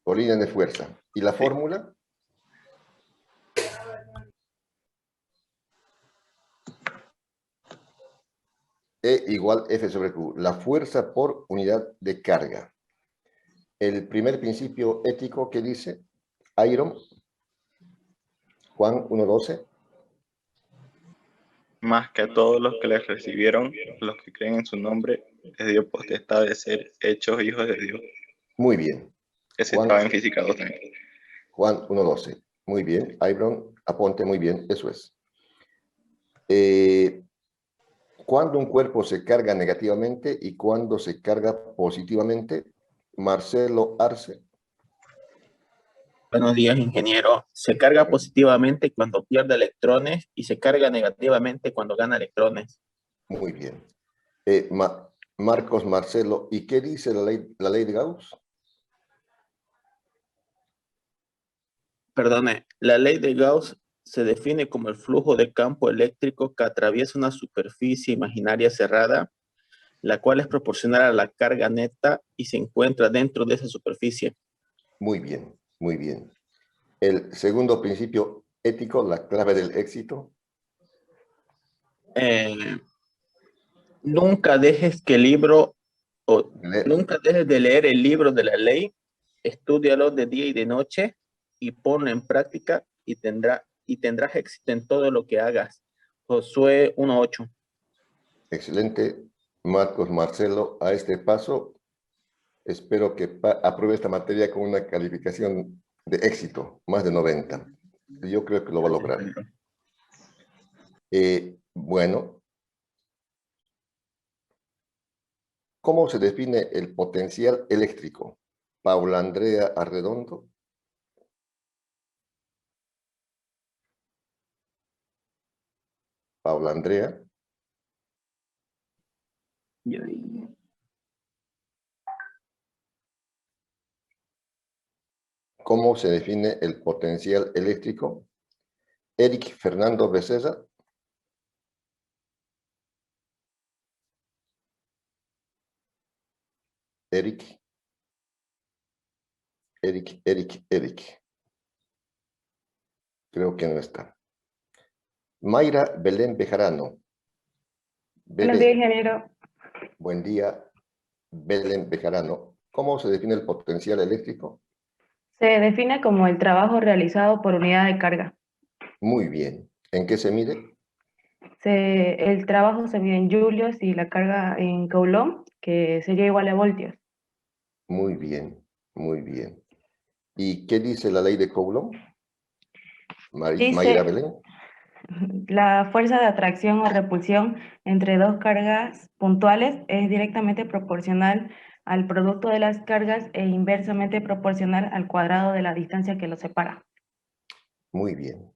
o línea de fuerza. ¿Y la fórmula? E igual F sobre Q, la fuerza por unidad de carga. El primer principio ético que dice, Iron, Juan 1.12. Más que a todos los que les recibieron, los que creen en su nombre, les dio potestad de ser hechos hijos de Dios. Muy bien. Ese Juan, estaba en Física 2 también. Juan 1.12. Muy bien. Iron, aponte muy bien. Eso es. Cuando un cuerpo se carga negativamente y cuando se carga positivamente, Marcelo Arce. Buenos días, ingeniero. Se carga positivamente cuando pierde electrones y se carga negativamente cuando gana electrones. Muy bien. Marcos Marcelo, ¿y qué dice la ley de Gauss? Perdone, la ley de Gauss se define como el flujo de campo eléctrico que atraviesa una superficie imaginaria cerrada, la cual es proporcional a la carga neta y se encuentra dentro de esa superficie. Muy bien, muy bien. El segundo principio ético, la clave del éxito. Nunca dejes nunca dejes de leer el libro de la ley, estúdialo de día y de noche y ponlo en práctica y tendrás éxito en todo lo que hagas. Josué 1:8. Excelente, Marcos Marcelo. A este paso, espero que apruebe esta materia con una calificación de éxito, más de 90. Yo creo que lo va a lograr. Bueno, ¿cómo se define el potencial eléctrico? Paula Andrea Arredondo. Paula Andrea. ¿Cómo se define el potencial eléctrico? Eric Fernando Becerra. Eric. Creo que no está. Mayra Belén Bejarano. Buenos días, ingeniero. Buen día, Belén Bejarano. ¿Cómo se define el potencial eléctrico? Se define como el trabajo realizado por unidad de carga. Muy bien. ¿En qué se mide? El trabajo se mide en julios y la carga en coulomb, que sería igual a voltios. Muy bien, muy bien. ¿Y qué dice la ley de Coulomb? Mayra Belén. La fuerza de atracción o repulsión entre dos cargas puntuales es directamente proporcional al producto de las cargas e inversamente proporcional al cuadrado de la distancia que los separa. Muy bien.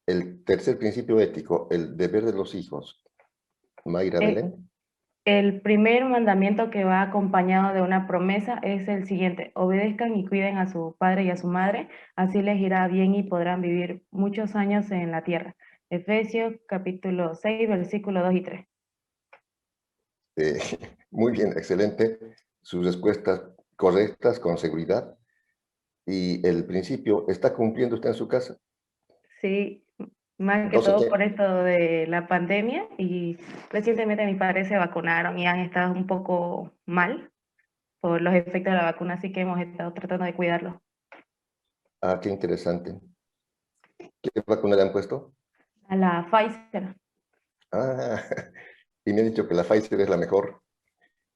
El tercer principio ético, el deber de los hijos. Mayra Belén. El primer mandamiento que va acompañado de una promesa es el siguiente: obedezcan y cuiden a su padre y a su madre, así les irá bien y podrán vivir muchos años en la tierra. Efesios capítulo 6, versículos 2 y 3. Muy bien, excelente. Sus respuestas correctas, con seguridad. ¿Y el principio está cumpliendo usted en su casa? Sí, más que Entonces, todo por esto de la pandemia, y recientemente mis padres se vacunaron y han estado un poco mal por los efectos de la vacuna, así que hemos estado tratando de cuidarlos. Ah, qué interesante. ¿Qué vacuna le han puesto? A la Pfizer. Ah, y me han dicho que la Pfizer es la mejor.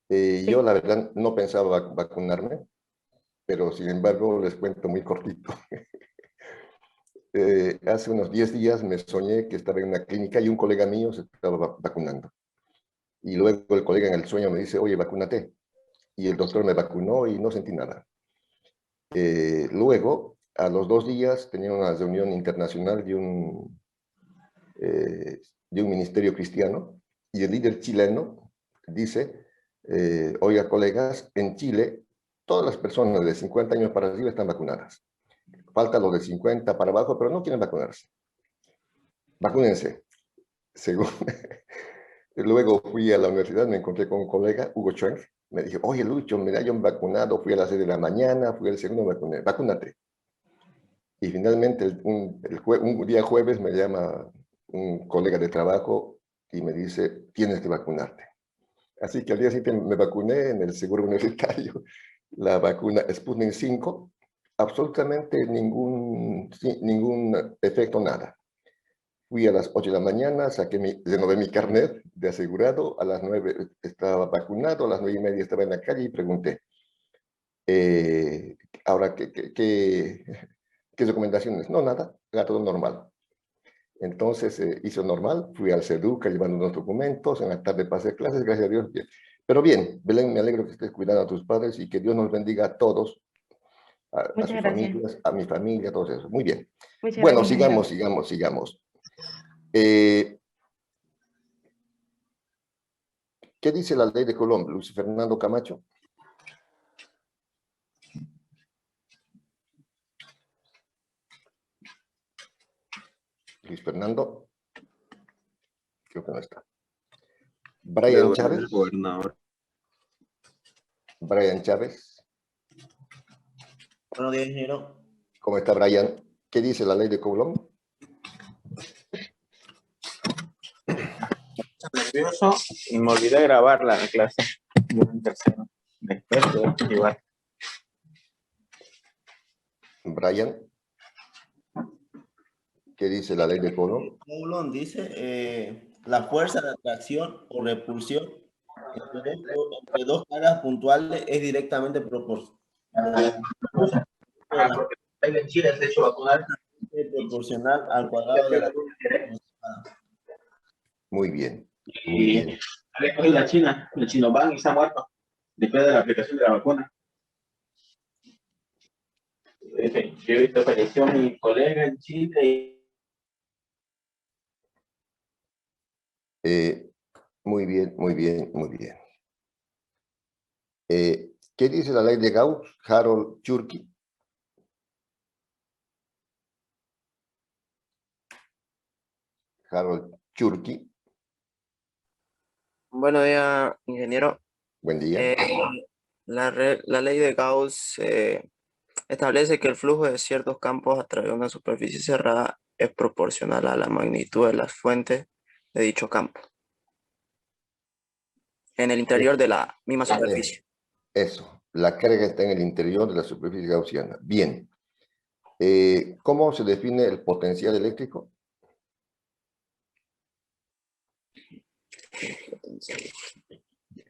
Sí. Yo, la verdad, no pensaba vacunarme, pero sin embargo, les cuento muy cortito. Hace unos 10 días me soñé que estaba en una clínica y un colega mío se estaba vacunando. Y luego el colega en el sueño me dice, oye, vacúnate. Y el doctor me vacunó y no sentí nada. Luego, a los 2 días, tenía una reunión internacional de un ministerio cristiano y el líder chileno dice, oiga, colegas, en Chile todas las personas de 50 años para arriba están vacunadas. Falta los de 50 para abajo, pero no quieren vacunarse. Vacúnense. Según... Luego fui a la universidad, me encontré con un colega, Hugo Chang, me dijo, oye Lucho, mira, yo me he vacunado, fui a las 6 de la mañana, fui al segundo, me vacuné, vacúnate. Y finalmente un día jueves me llama un colega de trabajo y me dice, tienes que vacunarte. Así que al día siguiente me vacuné en el seguro universitario, la vacuna Sputnik 5, absolutamente ningún efecto, nada. Fui a las 8 de la mañana, renové mi carnet de asegurado, a las 9 estaba vacunado, a las 9:30 estaba en la calle y pregunté, ahora, ¿qué recomendaciones? No, nada, era todo normal. Entonces hizo normal, fui al CEDUCA llevando unos documentos, en la tarde pasé clases, gracias a Dios, bien. Pero bien, Belén, me alegro que estés cuidando a tus padres y que Dios nos bendiga a todos, a Muchas sus gracias. familias, a mi familia, a todos eso. Muy bien. Muchas Bueno, gracias, ingeniero. sigamos. ¿Qué dice la ley de Colón, Luis Fernando Camacho? Luis Fernando, creo que no está. Brian Chávez. Gobernador. Brian Chávez. Buenos días, ingeniero. ¿Cómo está, Brian? ¿Qué dice la ley de Colón? Nervioso y me olvidé de grabarla en clase. En tercero. Después de igual. Brian, ¿qué dice la ley de Colón? Coulomb dice la fuerza de atracción o repulsión entre dos caras puntuales es directamente proporcional al cuadrado de la. Muy bien. Y han escogido la China, el Sinopharm, y se ha muerto después de la aplicación de la vacuna. Yo he visto falleció mi colega en Chile. Muy bien. ¿Qué dice la ley de Gauss, Harold Churki? Harold Churki. Buenos días, ingeniero. Buen día. La ley de Gauss establece que el flujo de ciertos campos a través de una superficie cerrada es proporcional a la magnitud de las fuentes de dicho campo en el interior de la misma superficie. Eso, la carga está en el interior de la superficie gaussiana. Bien. ¿Cómo se define el potencial eléctrico?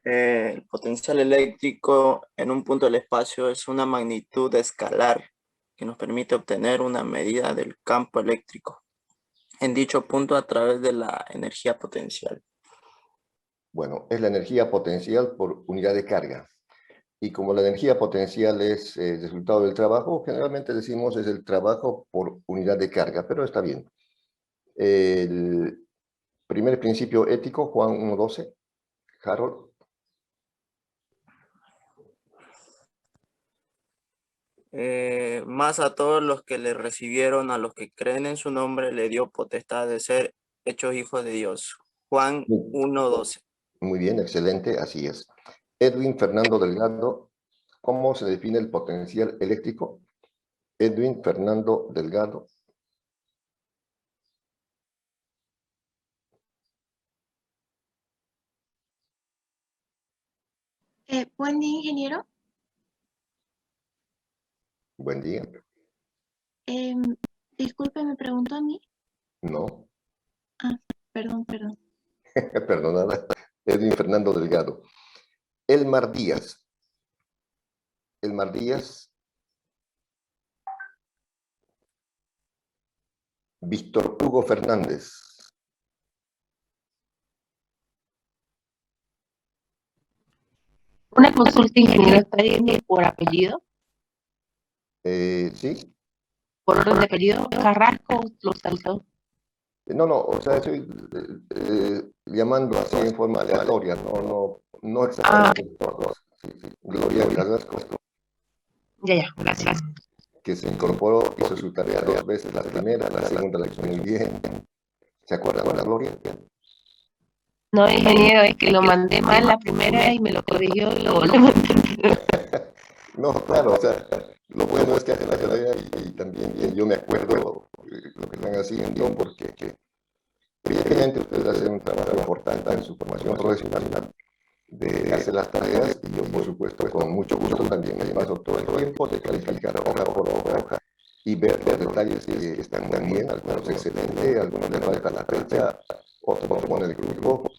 El potencial eléctrico en un punto del espacio es una magnitud escalar que nos permite obtener una medida del campo eléctrico en dicho punto a través de la energía potencial. Bueno, es la energía potencial por unidad de carga. Y como la energía potencial es el resultado del trabajo, generalmente decimos es el trabajo por unidad de carga, pero está bien. El primer principio ético, Juan 1:12, Harold. Más a todos los que le recibieron, a los que creen en su nombre, le dio potestad de ser hechos hijos de Dios. Juan 1:12. Muy bien, excelente, así es. Edwin Fernando Delgado, ¿cómo se define el potencial eléctrico? Edwin Fernando Delgado. Buen día, ingeniero. Buen día. Disculpe, ¿me preguntó a mí? No. Ah, perdón. Perdonada. Edwin Fernando Delgado. Elmar Díaz. Víctor Hugo Fernández. Una consulta, ingeniero, ¿está bien por apellido? Sí. Por orden de apellido, Carrasco, los saltó. No, o sea, estoy llamando así en forma aleatoria, no exactamente todos. Sí. Gloria Carrasco, Ya, gracias. que se incorporó, hizo su tarea 2 veces, la primera, la segunda la hizo muy bien. ¿Se acuerdan de la Gloria? No, ingeniero, es que lo mandé mal la primera y me lo corrigió y lo volví a mandar. No, claro, o sea, lo bueno es que hacen la tarea y también yo me acuerdo lo que están haciendo porque evidentemente ustedes hacen un trabajo importante en su formación profesional de hacer las tareas y yo por supuesto con mucho gusto también me paso todo el tiempo de calificar hoja por hoja y ver los detalles que están muy bien, algunos excelentes, algunos le falta la fecha, otros ponen el grupo.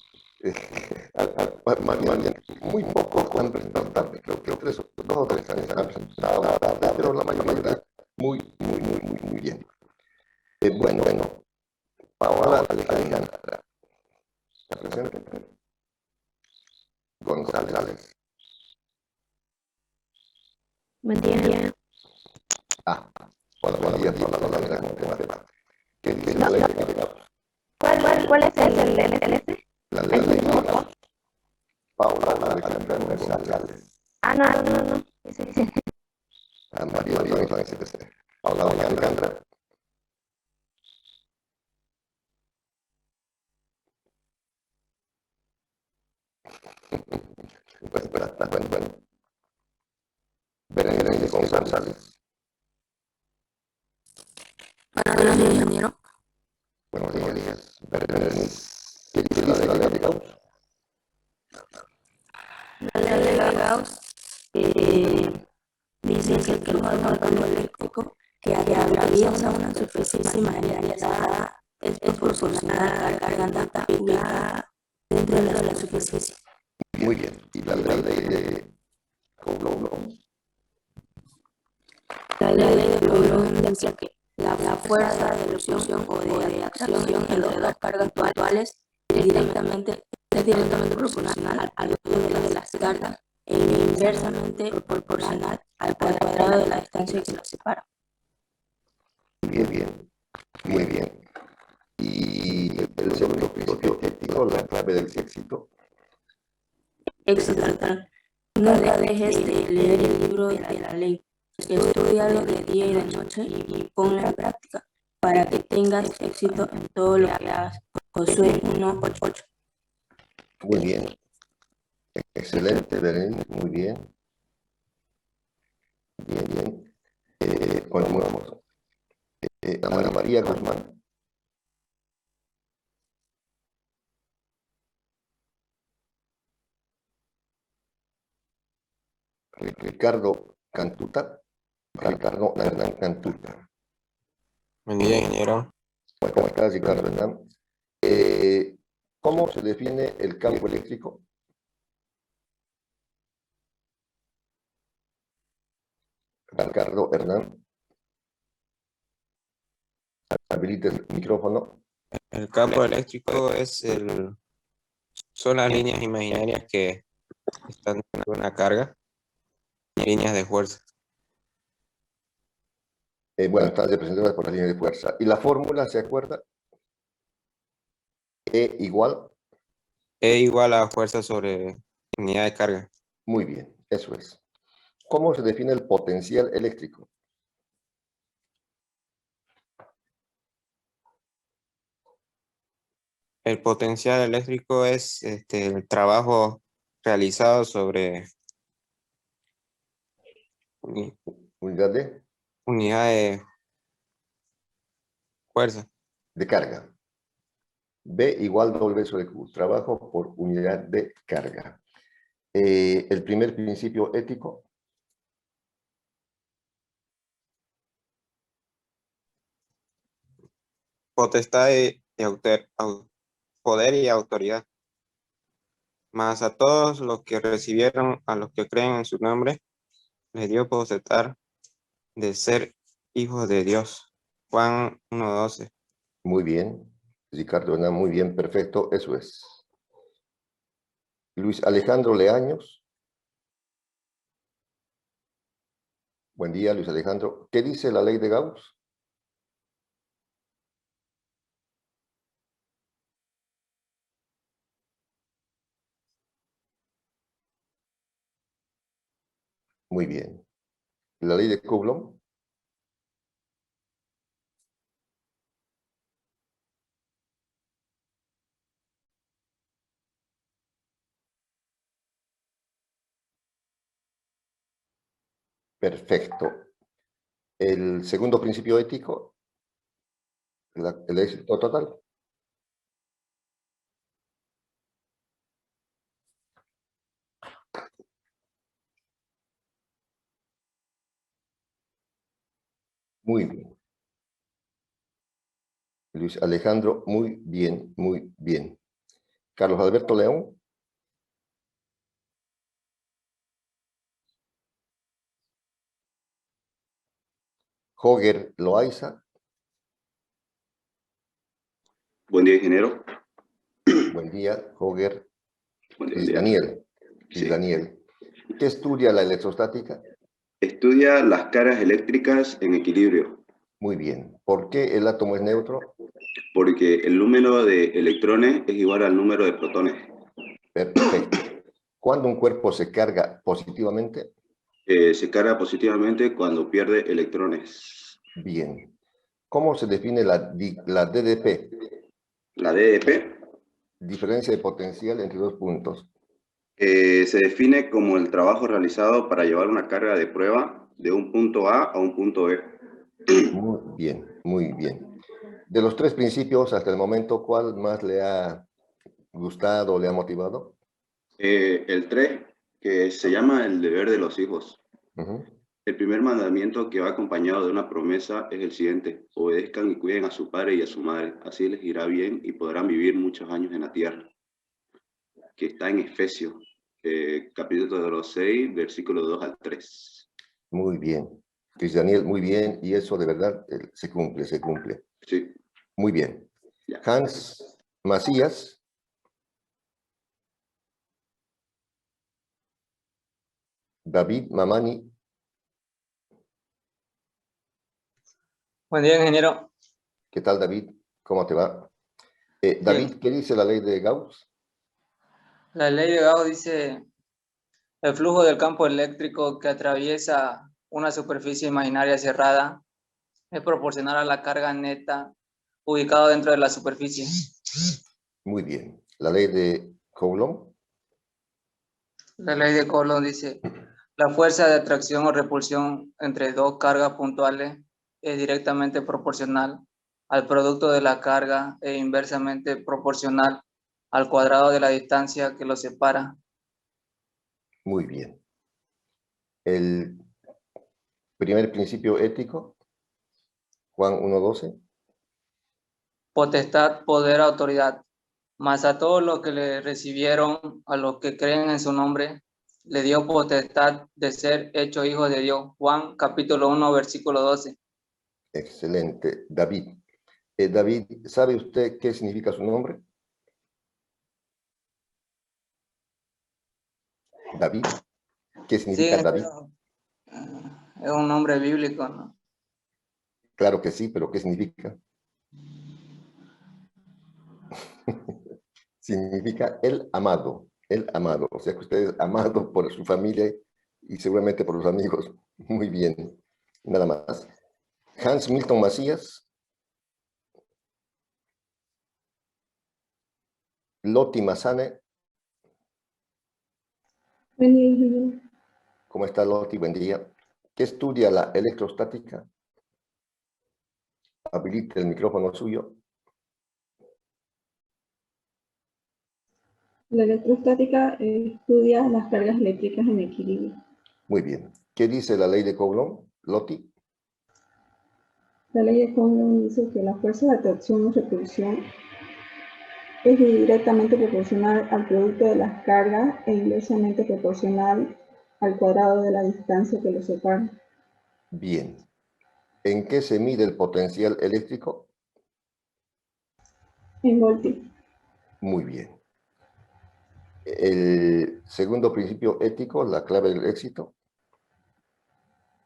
Más bien, muy pocos han presentado tarde, creo que dos o tres han presentado tarde, pero la mayoría muy bien. Bueno, Paola Alejandra, la presente. González. Buen día. Hola, buen día, Paola, ¿cómo te va? ¿Qué dice la ley de Gauss? ¿Cuál es el este? La ley de Gauss. Paola Alejandra González. No. Sí. María González. Paola Alejandra. Bueno. Berenice González. Buenos días, ingeniero. Buenos días, Berenice. ¿Qué dice la ley de Gauss? La ley de Gauss dice que el flujo de campo eléctrico que atraviesa una superficie materializada es proporcional a la carga aplicada dentro de la superficie. Muy bien. ¿Y la ley de Coulomb? La ley de Coulomb dice que la fuerza de erupción o de acción en las dos cargas actuales es directamente proporcional al peso de las cargas e inversamente proporcional al cuadrado de la distancia que las separa. Muy bien. Y el segundo principio ético, la clave del éxito. Exacto. No dejes de leer el libro de la ley. Estudialo de día y de noche y ponlo en práctica para que tengas éxito en todo lo que hagas. Josué 1:8. Muy bien. Excelente, Berenice. Muy bien. Bien. Continuamos. Ana María Guzmán. Ricardo Cantuta. Ricardo Hernán Cantuta. Buen día, ingeniero. ¿Cómo estás, Ricardo Hernán? ¿Cómo se define el campo eléctrico? Ricardo Hernán. Habilita el micrófono. El campo eléctrico son las líneas imaginarias que están dando una carga, líneas de fuerza. Bueno, están representadas por las líneas de fuerza. ¿Y la fórmula, se acuerda? E igual. E igual a fuerza sobre unidad de carga. Muy bien, eso es. ¿Cómo se define el potencial eléctrico? El potencial eléctrico es el trabajo realizado sobre Unidad de fuerza. de carga. B igual W sobre Q. Trabajo por unidad de carga. El primer principio ético. Potestad poder y autoridad. Mas a todos los que recibieron, a los que creen en su nombre, les dio potestad de ser hijos de Dios. Juan 1:12. Muy bien. Ricardo, muy bien, perfecto, eso es. Luis Alejandro Leaños. Buen día, Luis Alejandro. ¿Qué dice la ley de Gauss? Muy bien. ¿La ley de Coulomb? Perfecto. El segundo principio ético, el éxito total. Muy bien. Luis Alejandro, muy bien, muy bien. Carlos Alberto León. Joger Loaiza. Buen día, ingeniero. Buen día, Joger. Buen día, Luis buen día. Daniel. Luis Sí. Daniel. ¿Qué estudia la electrostática? Estudia las cargas eléctricas en equilibrio, Muy bien. ¿Por qué el átomo es neutro? porque el número de electrones es igual al número de protones. Perfecto. ¿Cuándo un cuerpo se carga positivamente? Se carga positivamente cuando pierde electrones. Bien. ¿Cómo se define la DDP? La DDP Diferencia de potencial entre dos puntos. se define como el trabajo realizado para llevar una carga de prueba de un punto A a un punto B. Muy bien, muy bien. De los tres principios hasta el momento, ¿cuál más le ha gustado o le ha motivado? El 3, que se llama el deber de los hijos. Ujú. El primer mandamiento que va acompañado de una promesa es el siguiente: obedezcan y cuiden a su padre y a su madre, así les irá bien y podrán vivir muchos años en la tierra. Que está en Efesios, capítulo 6, versículo 2 al 3. Muy bien. Luis Daniel, muy bien. Y eso de verdad se cumple, se cumple. Sí. Muy bien. Ya. Hans Macías. David Mamani. Buen día, ingeniero. ¿Qué tal, David? ¿Cómo te va? David, ¿qué dice la ley de Gauss? La ley de Gauss dice: el flujo del campo eléctrico que atraviesa una superficie imaginaria cerrada es proporcional a la carga neta ubicada dentro de la superficie. Muy bien. La ley de Coulomb. La ley de Coulomb dice: la fuerza de atracción o repulsión entre dos cargas puntuales es directamente proporcional al producto de la carga e inversamente proporcional al cuadrado de la distancia que los separa. Muy bien. El primer principio ético, Juan 1:12. Potestad, poder, autoridad. Mas a todos los que le recibieron, a los que creen en su nombre, le dio potestad de ser hecho hijos de Dios. Juan capítulo 1, versículo 12. Excelente. David. David, ¿sabe usted qué significa su nombre? David. ¿Qué significa David? Es un nombre bíblico, ¿no? Claro que sí, pero ¿qué significa? Significa el amado, el amado. O sea que usted es amado por su familia y seguramente por los amigos. Muy bien. Nada más. Hans Milton Macías. Loti Massane. Buen día, ingeniero. ¿Cómo está Loti? Buen día. ¿Qué estudia la electrostática? Habilite el micrófono suyo. La electrostática estudia las cargas eléctricas en equilibrio. Muy bien. ¿Qué dice la ley de Coulomb? Loti. La ley de Coulomb dice que la fuerza de atracción o repulsión es directamente proporcional al producto de las cargas e inversamente proporcional al cuadrado de la distancia que los separa. Bien. ¿En qué se mide el potencial eléctrico? En voltios. Muy bien. El segundo principio ético, la clave del éxito.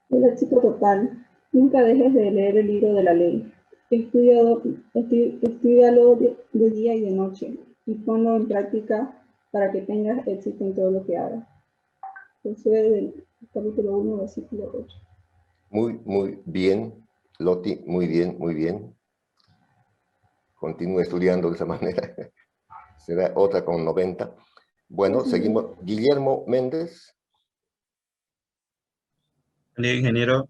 El éxito total. Nunca dejes de leer el libro de la ley. Estúdialo de día y de noche y ponlo en práctica para que tengas éxito en todo lo que hagas. Josué del capítulo 1, versículo 8. Muy bien, Loti, muy bien, muy bien. Continúe estudiando de esa manera. Será otra con 90. Bueno, seguimos. Guillermo Méndez. Buen día, ingeniero.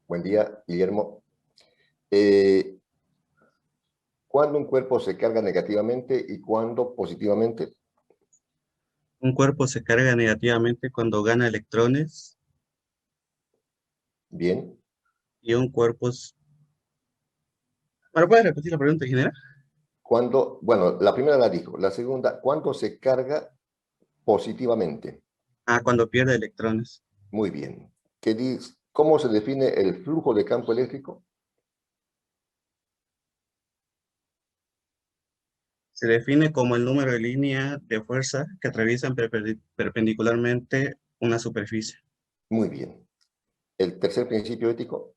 Buen día, Guillermo. ¿Cuándo un cuerpo se carga negativamente y cuándo positivamente? Un cuerpo se carga negativamente cuando gana electrones. Bien. Y un cuerpo... ¿Me puedes repetir la pregunta, ingeniero? Cuando, bueno, la primera la dijo. La segunda, ¿cuándo se carga positivamente? Cuando pierde electrones. Muy bien. ¿Cómo se define el flujo de campo eléctrico? Se define como el número de líneas de fuerza que atraviesan perpendicularmente una superficie. Muy bien. El tercer principio ético,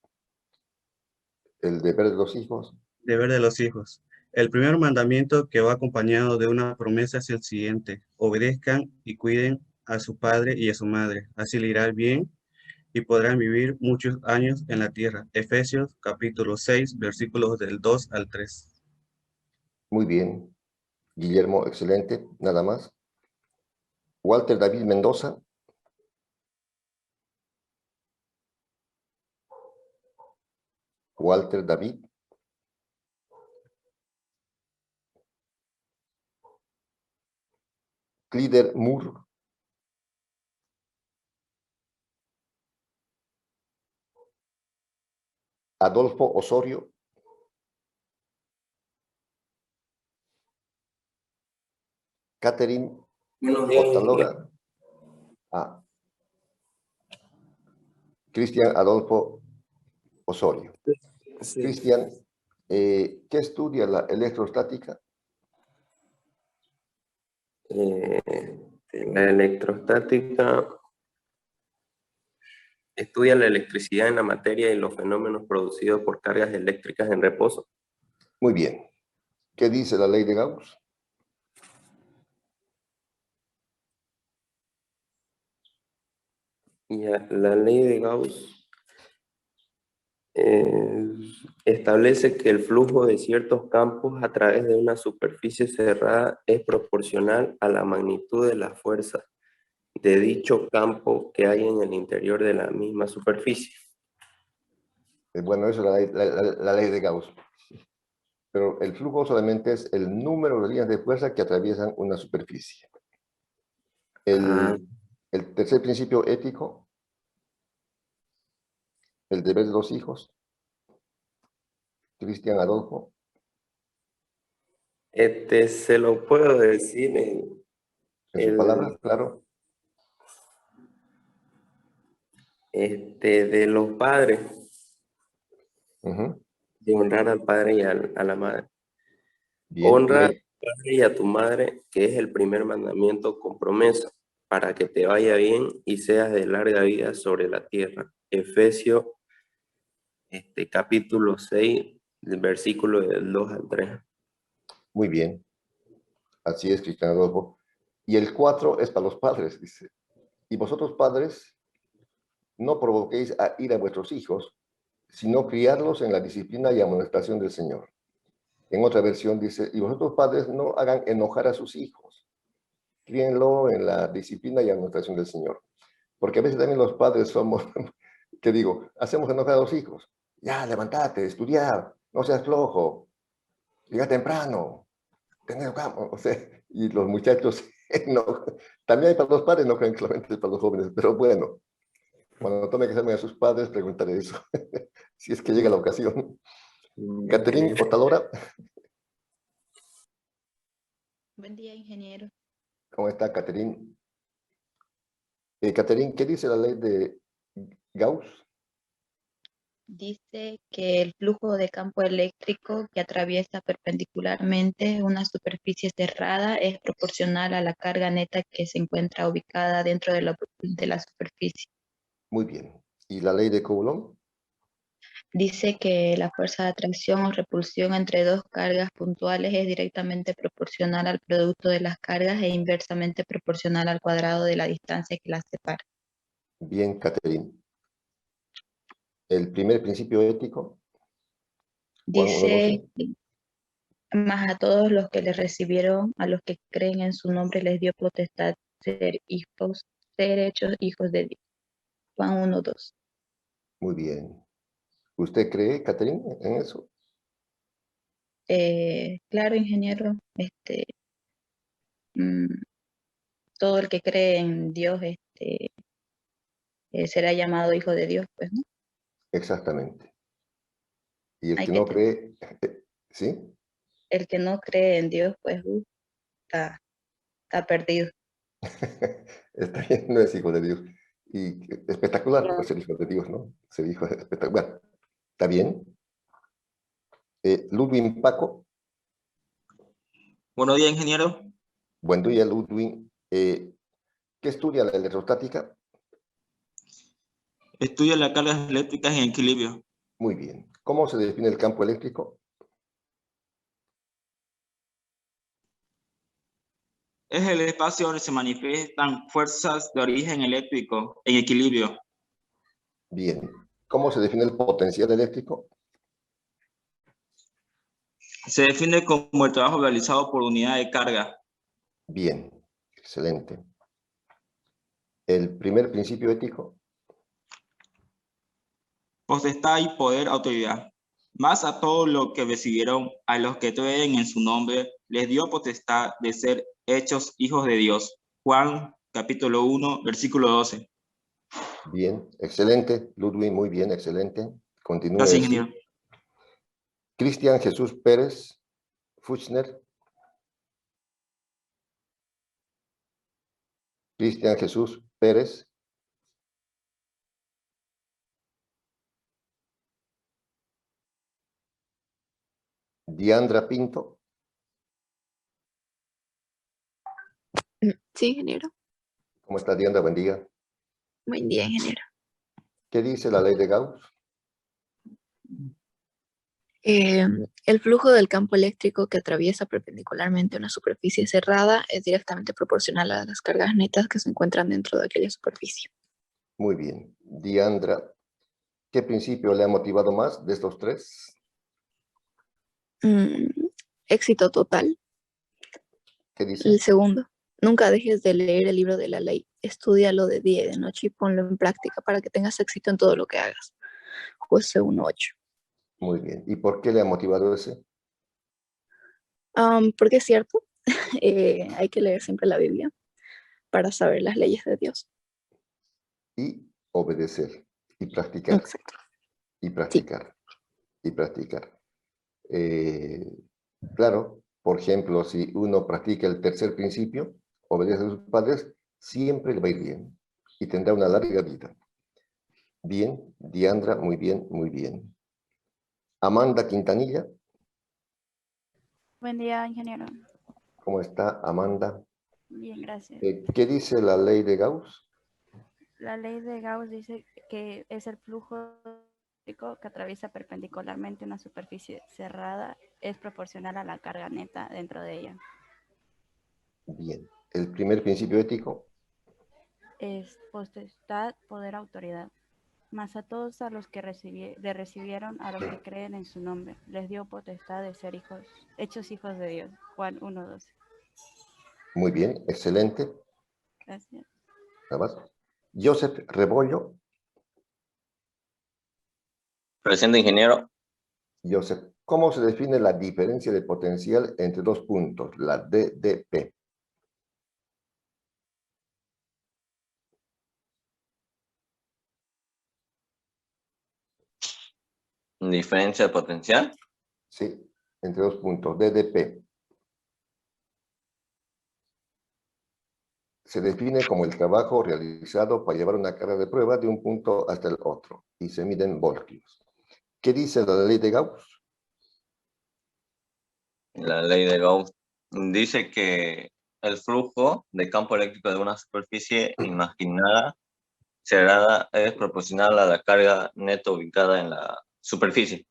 el deber de los hijos. Deber de los hijos. El primer mandamiento que va acompañado de una promesa es el siguiente: obedezcan y cuiden a su padre y a su madre, así le irá bien y podrán vivir muchos años en la tierra. Efesios capítulo 6, versículos del 2 al 3. Muy bien. Guillermo, excelente. Nada más. Walter David Mendoza. Walter David. Clider Moore. Adolfo Osorio. Catherine Otalora. Cristian Adolfo Osorio. Sí. Cristian, ¿qué estudia la electrostática? La electrostática estudia la electricidad en la materia y los fenómenos producidos por cargas eléctricas en reposo. Muy bien. ¿Qué dice la ley de Gauss? La ley de Gauss establece que el flujo de ciertos campos a través de una superficie cerrada es proporcional a la magnitud de la fuerza de dicho campo que hay en el interior de la misma superficie. Bueno, eso es la ley de Gauss. Pero el flujo solamente es el número de líneas de fuerza que atraviesan una superficie. El tercer principio ético, el deber de los hijos. Cristian Adolfo. Se lo puedo decir en su palabra, claro. De los padres. De honrar al padre y a la madre. Bien, honra a tu padre y a tu madre, que es el primer mandamiento con promesa, para que te vaya bien y seas de larga vida sobre la tierra. Efesios capítulo 6, del versículo del 2 al 3. Muy bien. Así es, Cristian Adolfo. Y el 4 es para los padres, dice. Y vosotros, padres, no provoquéis a ira a vuestros hijos, sino criarlos en la disciplina y amonestación del Señor. En otra versión dice, y vosotros, padres, no hagan enojar a sus hijos. Críenlo en la disciplina y amonestación del Señor. Porque a veces también los padres somos, que digo, hacemos enojar a los hijos. Ya, levántate, estudiar, no seas flojo, llega temprano, tener campo, o sea, y los muchachos, no, también hay para los padres, no creen que solamente es para los jóvenes, pero bueno, cuando tome que examen a sus padres, preguntaré eso, si es que llega la ocasión. Catherine Otalora. Buen día, ingeniero. ¿Cómo está, Catherine? Catherine, ¿qué dice la ley de Gauss? Dice que el flujo de campo eléctrico que atraviesa perpendicularmente una superficie cerrada es proporcional a la carga neta que se encuentra ubicada dentro de la superficie. Muy bien. ¿Y la ley de Coulomb? Dice que la fuerza de atracción o repulsión entre dos cargas puntuales es directamente proporcional al producto de las cargas e inversamente proporcional al cuadrado de la distancia que las separa. Bien, Catherine. El primer principio ético. Dice, más a todos los que le recibieron, a los que creen en su nombre, les dio potestad ser hechos hijos de Dios. Juan 1:2. Muy bien. ¿Usted cree, Catherine, en eso? Claro, ingeniero, mm, todo el que cree en Dios, será llamado hijo de Dios, pues, ¿no? Exactamente. Y el Hay que que no cree, ¿sí? El que no cree en Dios, pues, está perdido. Está bien, no es hijo de Dios. Y espectacular por ser hijo de Dios, ¿no? Ser hijo espectacular. Bueno, ¿está bien? Ludwig Paco. Buenos días, ingeniero. Buen día, Ludwig. ¿Qué estudia la electrostática? Estudia las cargas eléctricas en equilibrio. Muy bien. ¿Cómo se define el campo eléctrico? Es el espacio donde se manifiestan fuerzas de origen eléctrico en equilibrio. Bien. ¿Cómo se define el potencial eléctrico? Se define como el trabajo realizado por unidad de carga. Bien. Excelente. ¿El primer principio ético? Potestad y poder, autoridad. Más a todos los que recibieron, a los que creen en su nombre, les dio potestad de ser hechos hijos de Dios. Juan, capítulo 1, versículo 12. Bien, excelente, Ludwig, muy bien, excelente. Continúe Gracias, así. ingeniero. Cristian Jesús Pérez Fuchner. Cristian Jesús Pérez. Diandra Pinto. Sí, ingeniero. ¿Cómo está, Diandra? Buen día. Buen día, ingeniero. ¿Qué dice la ley de Gauss? El flujo del campo eléctrico que atraviesa perpendicularmente una superficie cerrada es directamente proporcional a las cargas netas que se encuentran dentro de aquella superficie. Muy bien. Diandra, ¿qué principio le ha motivado más de estos tres? Éxito total. ¿Qué dice? El segundo, nunca dejes de leer el libro de la ley. Estúdialo de día y de noche y ponlo en práctica para que tengas éxito en todo lo que hagas. Jueces 1:8. Muy bien. ¿Y por qué le ha motivado ese? Porque es cierto, hay que leer siempre la Biblia para saber las leyes de Dios. Y obedecer. Y practicar. Exacto. Y practicar. Sí. Y practicar. Claro, por ejemplo, si uno practica el tercer principio, obedece a sus padres, siempre le va a ir bien. Y tendrá una larga vida. Bien, Diandra, muy bien, muy bien. Amanda Quintanilla. Buen día, ingeniero. ¿Cómo está, Amanda? Bien, gracias. ¿Qué dice la ley de Gauss? La ley de Gauss dice que es el flujo eléctrico que atraviesa perpendicularmente una superficie cerrada, es proporcional a la carga neta dentro de ella. Bien. ¿El primer principio ético? Es potestad, poder, autoridad. Mas a todos a los que recibieron, a los que creen en su nombre, les dio potestad de ser hijos, hechos hijos de Dios. Juan 1:12. Muy bien, excelente. Gracias. Nada más. Joseph Rebollo. Presente, ingeniero. Joseph, ¿cómo se define la diferencia de potencial entre dos puntos, la DDP? ¿Diferencia de potencial? Sí, entre dos puntos, DDP. Se define como el trabajo realizado para llevar una carga de prueba de un punto hasta el otro y se miden voltios. ¿Qué dice la ley de Gauss? La ley de Gauss dice que el flujo de campo eléctrico de una superficie imaginada cerrada es proporcional a la carga neta ubicada en la superficie.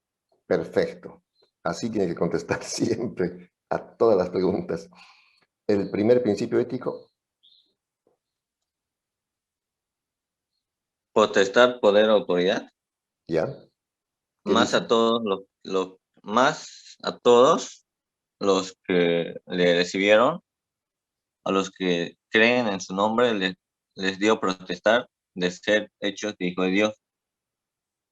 Perfecto. Así tiene que contestar siempre a todas las preguntas. El primer principio ético. Potestad, poder, autoridad. ¿Ya? Más a todos los que le recibieron, a los que creen en su nombre, les dio potestad de ser hechos de hijo de Dios.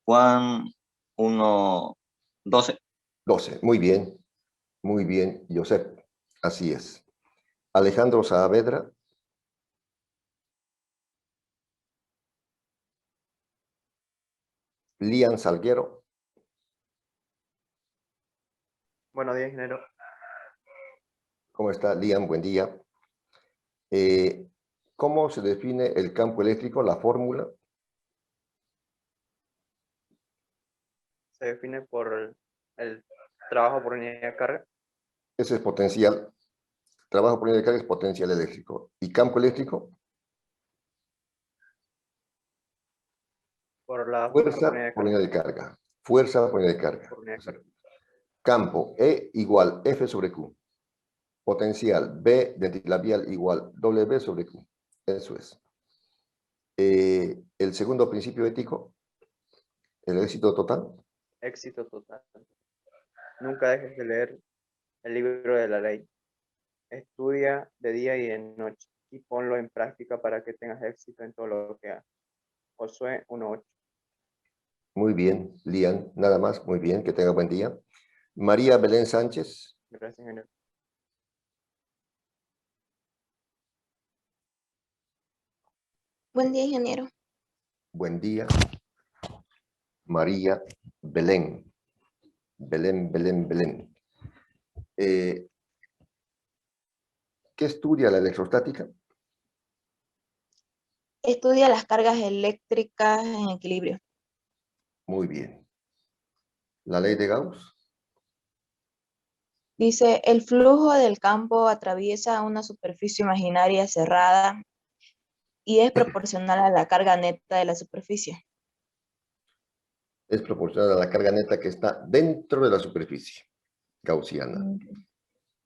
Juan 1:12. 12, muy bien, Josep, así es. Alejandro Saavedra. Lian Salguero. Buenos días, ingeniero. ¿Cómo está, Lian? Buen día. ¿Cómo se define el campo eléctrico, la fórmula? Se define por el trabajo por unidad de carga. Ese es potencial. Trabajo por unidad de carga es potencial eléctrico. ¿Y campo eléctrico? Por la Fuerza unidad de por carga. unidad de carga. Fuerza por unidad de carga. Por unidad de carga. Campo E igual F sobre Q. Potencial B dentilabial igual W sobre Q. Eso es. El segundo principio ético, el éxito total. Éxito total. Nunca dejes de leer el libro de la ley. Estudia de día y de noche y ponlo en práctica para que tengas éxito en todo lo que hagas. Josué 1:8. Muy bien, Lian, nada más, muy bien, que tenga buen día. María Belén Sánchez. Gracias, ingeniero. Buen día, ingeniero. Buen día. María Belén. Belén. ¿Qué estudia la electrostática? Estudia las cargas eléctricas en equilibrio. Muy bien. ¿La ley de Gauss? Dice, el flujo del campo atraviesa una superficie imaginaria cerrada y es proporcional a la carga neta de la superficie. Es proporcional a la carga neta que está dentro de la superficie gaussiana.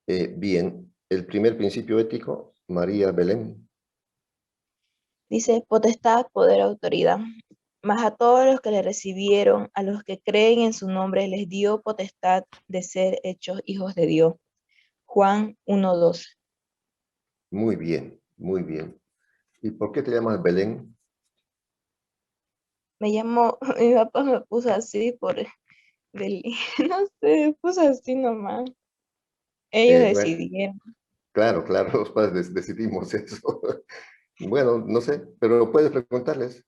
Bien, el primer principio ético, María Belén. Dice, potestad, poder, autoridad. Mas a todos los que le recibieron, a los que creen en su nombre, les dio potestad de ser hechos hijos de Dios. Juan 1:12. Muy bien, muy bien. ¿Y por qué te llamas Belén? Me llamo, mi papá me puso así por no sé, me puso así nomás. Ellos Bueno, decidieron. claro, los padres decidimos eso. Bueno, no sé, pero puedes preguntarles.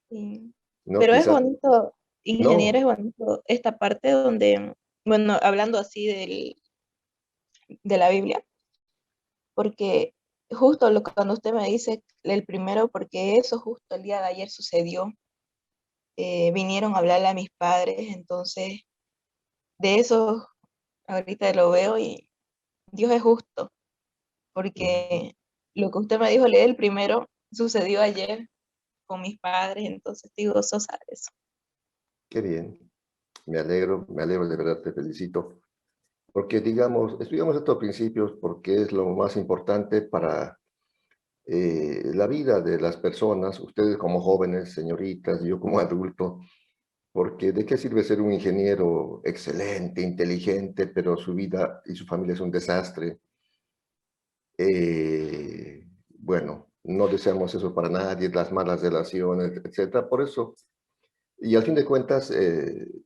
Sí. No, Pero es quizás. bonito, ingeniero, es No, bonito esta parte donde, bueno, hablando así de la Biblia, porque justo cuando usted me dice el primero, porque eso justo el día de ayer sucedió, vinieron a hablarle a mis padres, entonces de eso ahorita lo veo y Dios es justo, porque lo que usted me dijo leer el primero sucedió ayer con mis padres, entonces estoy gozosa de eso. qué bien. Me alegro, de verdad, te felicito. Porque, digamos, estudiamos estos principios porque es lo más importante para la vida de las personas, ustedes como jóvenes, señoritas, yo como adulto, porque ¿de qué sirve ser un ingeniero excelente, inteligente, pero su vida y su familia es un desastre? Bueno, no deseamos eso para nadie, las malas relaciones, etcétera. Por eso, y al fin de cuentas,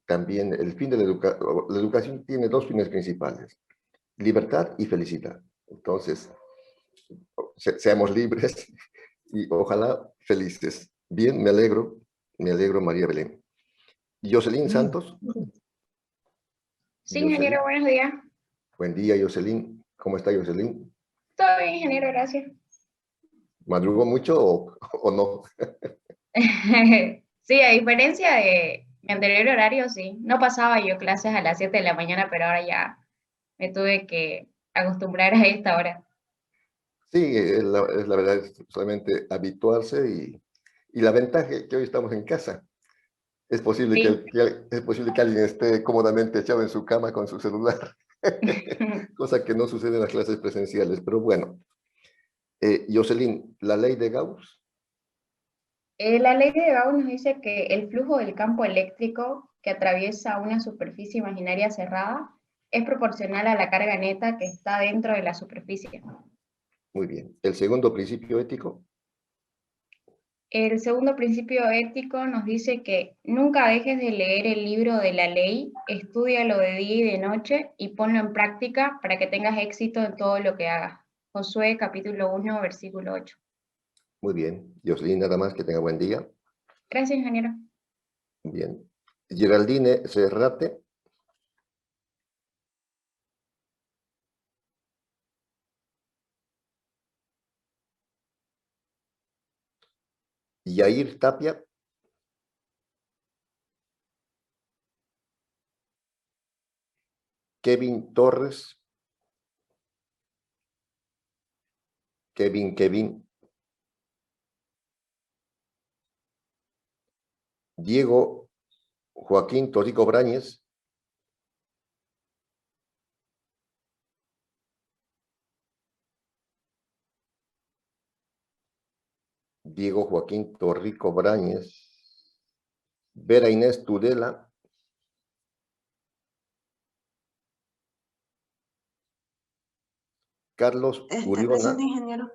también el fin de la educación tiene dos fines principales: libertad y felicidad. Entonces, seamos libres y ojalá felices. Bien, me alegro, María Belén. Jocelyn Santos. Sí, ingeniero, buenos días. Buen día, Jocelyn. ¿Cómo está, Jocelyn? Todo bien, ingeniero, gracias. ¿Madrugó mucho o no? Sí, a diferencia de mi anterior horario, sí. No pasaba yo clases a las 7 de la mañana, pero ahora ya me tuve que acostumbrar a esta hora. Sí, es la verdad, es solamente habituarse y la ventaja es que hoy estamos en casa. Es posible, Sí. es posible que alguien esté cómodamente echado en su cama con su celular, cosa que no sucede en las clases presenciales, pero bueno. Jocelyn, ¿la ley de Gauss? La ley de Gauss nos dice que el flujo del campo eléctrico que atraviesa una superficie imaginaria cerrada es proporcional a la carga neta que está dentro de la superficie. Muy bien. ¿El segundo principio ético? El segundo principio ético nos dice que nunca dejes de leer el libro de la ley, estúdialo de día y de noche y ponlo en práctica para que tengas éxito en todo lo que hagas. Josué capítulo 1, versículo 8. Muy bien. Jocelyn, nada más, que tenga buen día. Gracias, ingeniero. Bien. Geraldine Serrate. Yair Tapia. Kevin Torres. Kevin. Diego Joaquín Torico Brañez. Diego Joaquín Torrico Brañez. Vera Inés Tudela. Carlos Uriona. Presente, ingeniero.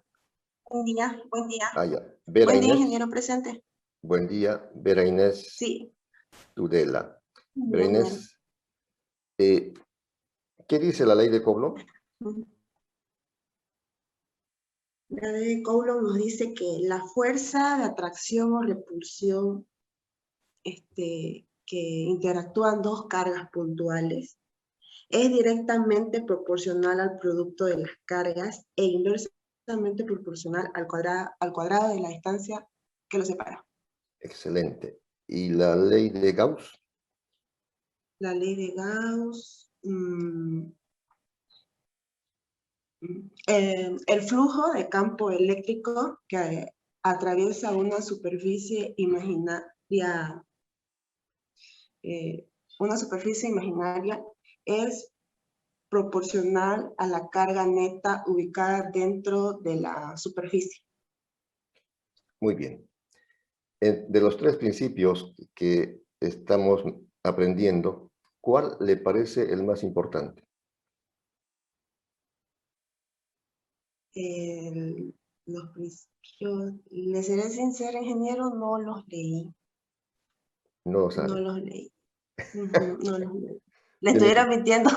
Buen día, buen día. Ah, ya. Vera Buen día, Inés. ingeniero, presente. Buen día, Vera Inés Sí. Tudela. Vera Bien, Inés, ¿qué dice la ley de Coulomb? La ley de Coulomb nos dice que la fuerza de atracción o repulsión que interactúan dos cargas puntuales es directamente proporcional al producto de las cargas e inversamente proporcional al cuadrado de la distancia que los separa. Excelente. ¿Y la ley de Gauss? La ley de Gauss... el flujo de campo eléctrico que atraviesa una superficie imaginaria, es proporcional a la carga neta ubicada dentro de la superficie. Muy bien. De los tres principios que estamos aprendiendo, ¿cuál le parece el más importante? Los principios, le seré sincera, ingeniero, no los leí. No lo sabe. No los leí. No los leí. Le estuviera mintiendo.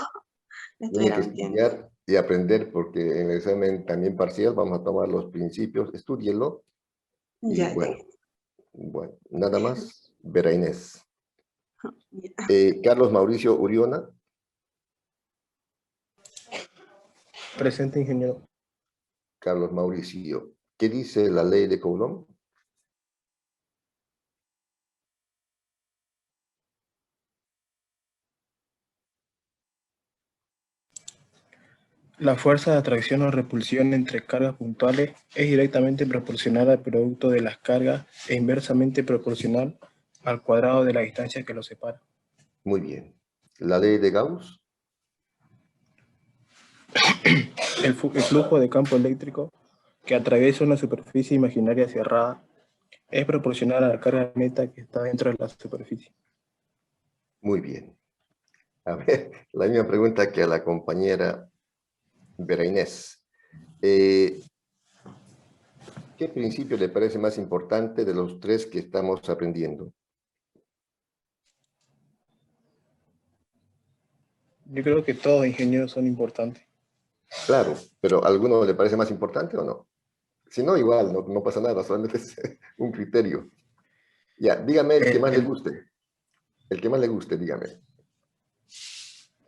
Tiene que estudiar y aprender, porque en el examen también parcial vamos a tomar los principios. Estúdielo. Y Ya, bueno, nada más, Vera Inés. Carlos Mauricio Uriona. Presente, ingeniero. Carlos Mauricio, ¿qué dice la ley de Coulomb? La fuerza de atracción o repulsión entre cargas puntuales es directamente proporcional al producto de las cargas e inversamente proporcional al cuadrado de la distancia que los separa. Muy bien. ¿La ley de Gauss? El flujo de campo eléctrico que atraviesa una superficie imaginaria cerrada es proporcional a la carga neta que está dentro de la superficie. Muy bien. A ver, la misma pregunta que a la compañera Vera Inés. ¿Qué principio le parece más importante de los tres que estamos aprendiendo? Yo creo que todos ingenieros son importantes. Claro, pero ¿a alguno le parece más importante o no? Si no, igual, no pasa nada, solamente es un criterio. Ya, dígame el que más le guste. El que más le guste, dígame.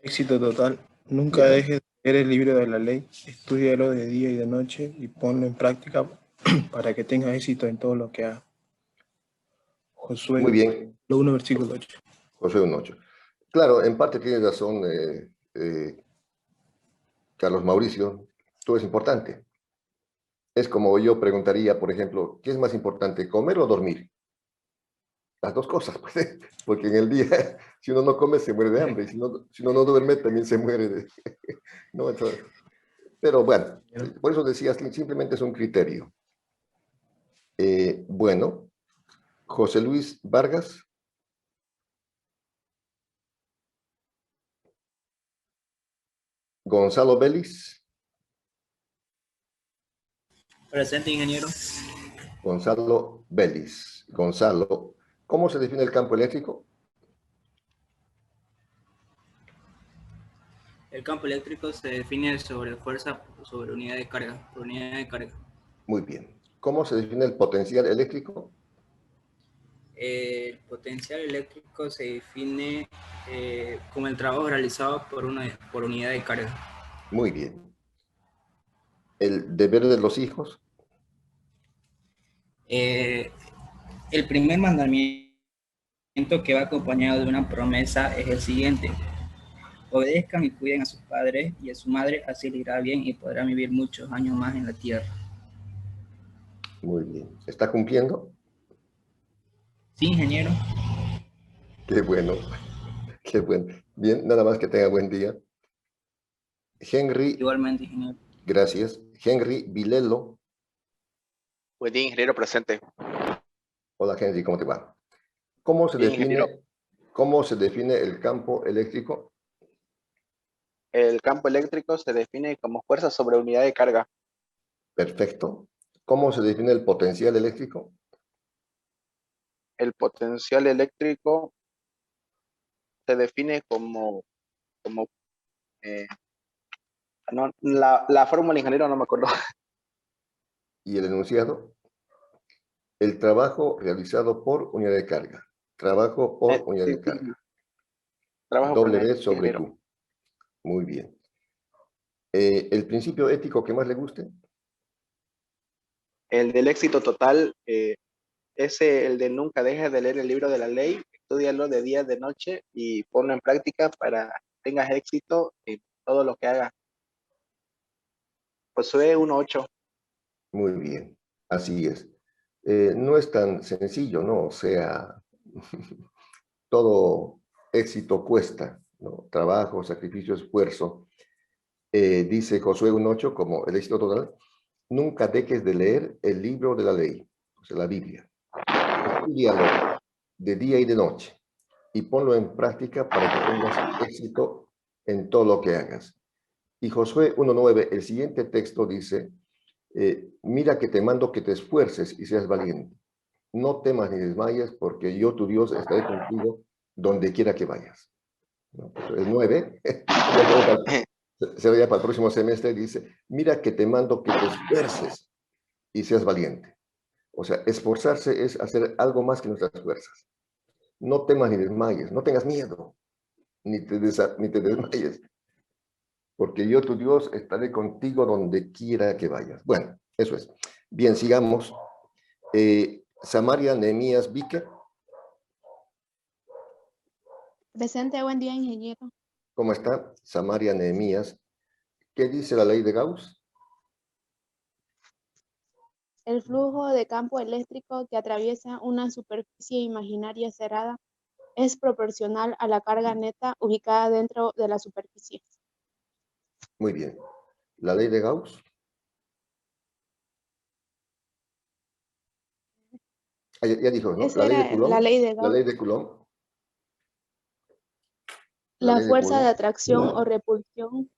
Éxito total. Nunca dejes de leer el libro de la ley, estúdialo de día y de noche y ponlo en práctica para que tengas éxito en todo lo que hagas. Josué, muy bien. 1, versículo 8. Josué 1:8. Claro, en parte tienes razón, Carlos Mauricio, todo es importante. Es como yo preguntaría, por ejemplo, ¿qué es más importante, comer o dormir? Las dos cosas, pues, porque en el día, si uno no come, se muere de hambre, y si uno no duerme, también se muere de... ¿no? Entonces, pero bueno, por eso decía, simplemente es un criterio. Bueno, José Luis Vargas. Gonzalo Vélez. Presente, ingeniero. Gonzalo Vélez. Gonzalo, ¿cómo se define el campo eléctrico? El campo eléctrico se define sobre fuerza sobre unidad de carga, por unidad de carga. Muy bien. ¿Cómo se define el potencial eléctrico? El potencial eléctrico se define como el trabajo realizado por unidad de carga. Muy bien. ¿El deber de los hijos? El primer mandamiento que va acompañado de una promesa es el siguiente: obedezcan y cuiden a sus padres y a su madre, así les irá bien y podrán vivir muchos años más en la tierra. Muy bien. ¿Está cumpliendo? Sí, ingeniero. Qué bueno. Qué bueno. Bien, nada más que tenga buen día. Henry. Igualmente, ingeniero. Gracias. Henry Vilelo. Buen día, ingeniero presente. Hola, Henry, ¿cómo te va? ¿Cómo se define el campo eléctrico? El campo eléctrico se define como fuerza sobre unidad de carga. Perfecto. ¿Cómo se define el potencial eléctrico? El potencial eléctrico se define como no, la fórmula, ingeniero, no me acuerdo. ¿Y el enunciado? El trabajo realizado por unidad de carga. Trabajo por unidad de carga. Trabajo por W unidad, sobre ingeniero. Q. Muy bien. ¿El principio ético que más le guste? El del éxito total es el de nunca dejes de leer el libro de la ley, estúdialo de día, de noche y ponlo en práctica para que tengas éxito en todo lo que hagas. Josué 1:8. Muy bien, así es. No es tan sencillo, ¿no? O sea, todo éxito cuesta, ¿no? Trabajo, sacrificio, esfuerzo. Dice Josué 1:8 como el éxito total: nunca dejes de leer el libro de la ley, o sea, la Biblia. Estúdialo de día y de noche y ponlo en práctica para que tengas éxito en todo lo que hagas. Y Josué 1:9, el siguiente texto dice: mira que te mando que te esfuerces y seas valiente. No temas ni desmayes, porque yo, tu Dios, estaré contigo donde quiera que vayas. ¿No? El 9, se vaya para el próximo semestre, dice: mira que te mando que te esfuerces y seas valiente. O sea, esforzarse es hacer algo más que nuestras fuerzas. No temas ni desmayes, no tengas miedo, ni te desmayes, porque yo, tu Dios, estaré contigo donde quiera que vayas. Bueno, eso es. Bien, sigamos. Samaria Nehemías Vique. Presente, buen día, ingeniero. ¿Cómo está? Samaria Nehemías. ¿Qué dice la ley de Gauss? El flujo de campo eléctrico que atraviesa una superficie imaginaria cerrada es proporcional a la carga neta ubicada dentro de la superficie. Muy bien. ¿La ley de Gauss? Ya dijo, ¿no? Esa era la ley de Gauss. La ley de Coulomb. La fuerza de atracción o repulsión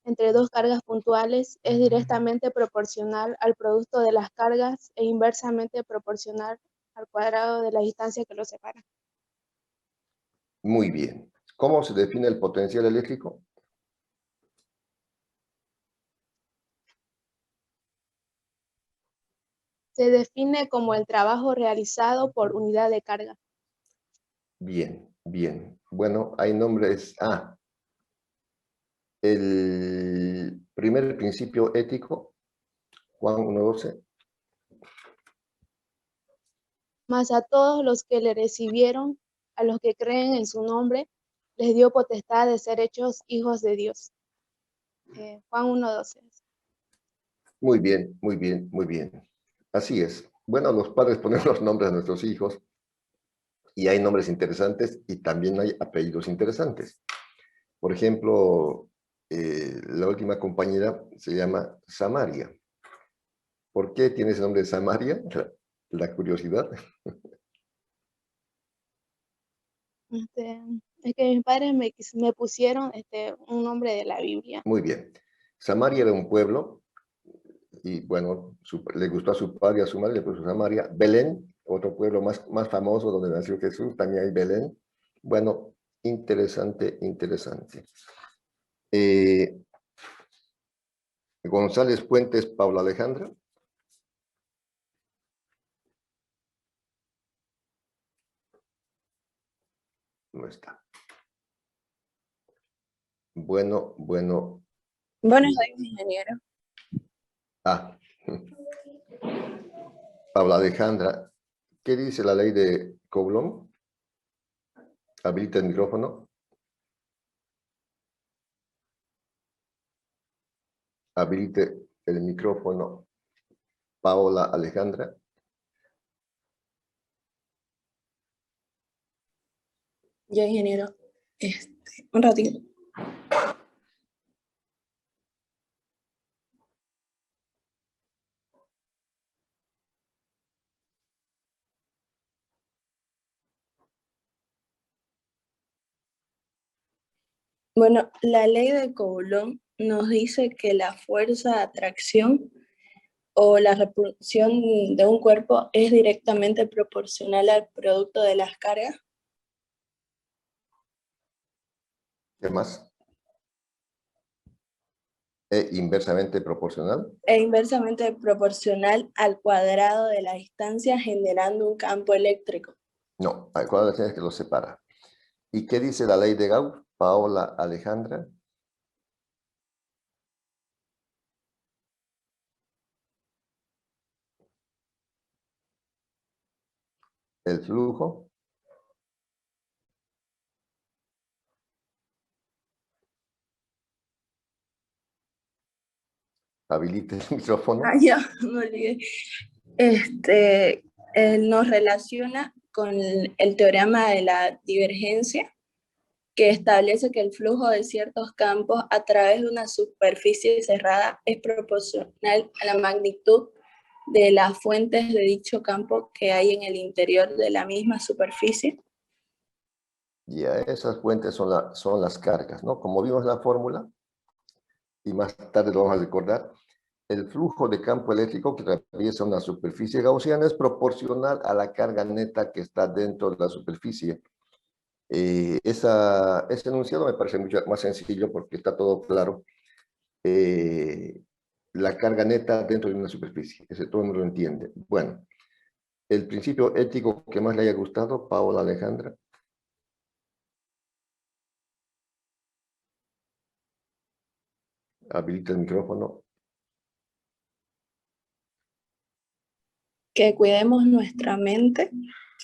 entre dos cargas puntuales es directamente proporcional al producto de las cargas e inversamente proporcional al cuadrado de la distancia que los separa. Muy bien. ¿Cómo se define el potencial eléctrico? Se define como el trabajo realizado por unidad de carga. Bien, bien. Bueno, hay nombres. El primer principio ético, Juan 1:12. Mas a todos los que le recibieron, a los que creen en su nombre, les dio potestad de ser hechos hijos de Dios. Juan 1:12. Muy bien, muy bien, muy bien. Así es. Bueno, los padres ponen los nombres a nuestros hijos y hay nombres interesantes y también hay apellidos interesantes. Por ejemplo, la última compañera se llama Samaria. ¿Por qué tiene ese nombre de Samaria? La curiosidad. Es que mis padres me pusieron un nombre de la Biblia. Muy bien. Samaria era un pueblo y bueno, le gustó a su padre y a su madre, le puso Samaria. Belén, otro pueblo más famoso donde nació Jesús, también hay Belén. Bueno, interesante, interesante. González Puentes, Paula Alejandra. No está. Bueno. Buenos días, ingeniero. Paula Alejandra, ¿qué dice la ley de Coulomb? Habilita el micrófono. Habilite el micrófono, Paola Alejandra. Ya, ingeniero. Un ratito. Bueno, la ley de Coulomb nos dice que la fuerza de atracción o la repulsión de un cuerpo es directamente proporcional al producto de las cargas. ¿Qué más? E inversamente proporcional. E inversamente proporcional al cuadrado de la distancia generando un campo eléctrico. No, al cuadrado de la distancia es que lo separa. ¿Y qué dice la ley de Gauss? Paola Alejandra. El flujo. Habilite el micrófono. Ya, me olvidé. Nos relaciona con el teorema de la divergencia, que establece que el flujo de ciertos campos a través de una superficie cerrada es proporcional a la magnitud de las fuentes de dicho campo que hay en el interior de la misma superficie. Ya, esas fuentes son las cargas, ¿no? Como vimos la fórmula, y más tarde lo vamos a recordar, el flujo de campo eléctrico que atraviesa una superficie gaussiana es proporcional a la carga neta que está dentro de la superficie. Ese enunciado me parece mucho más sencillo porque está todo claro. La carga neta dentro de una superficie, ese todo el mundo lo entiende. Bueno, el principio ético que más le haya gustado, Paola Alejandra. Habilita el micrófono. Que cuidemos nuestra mente,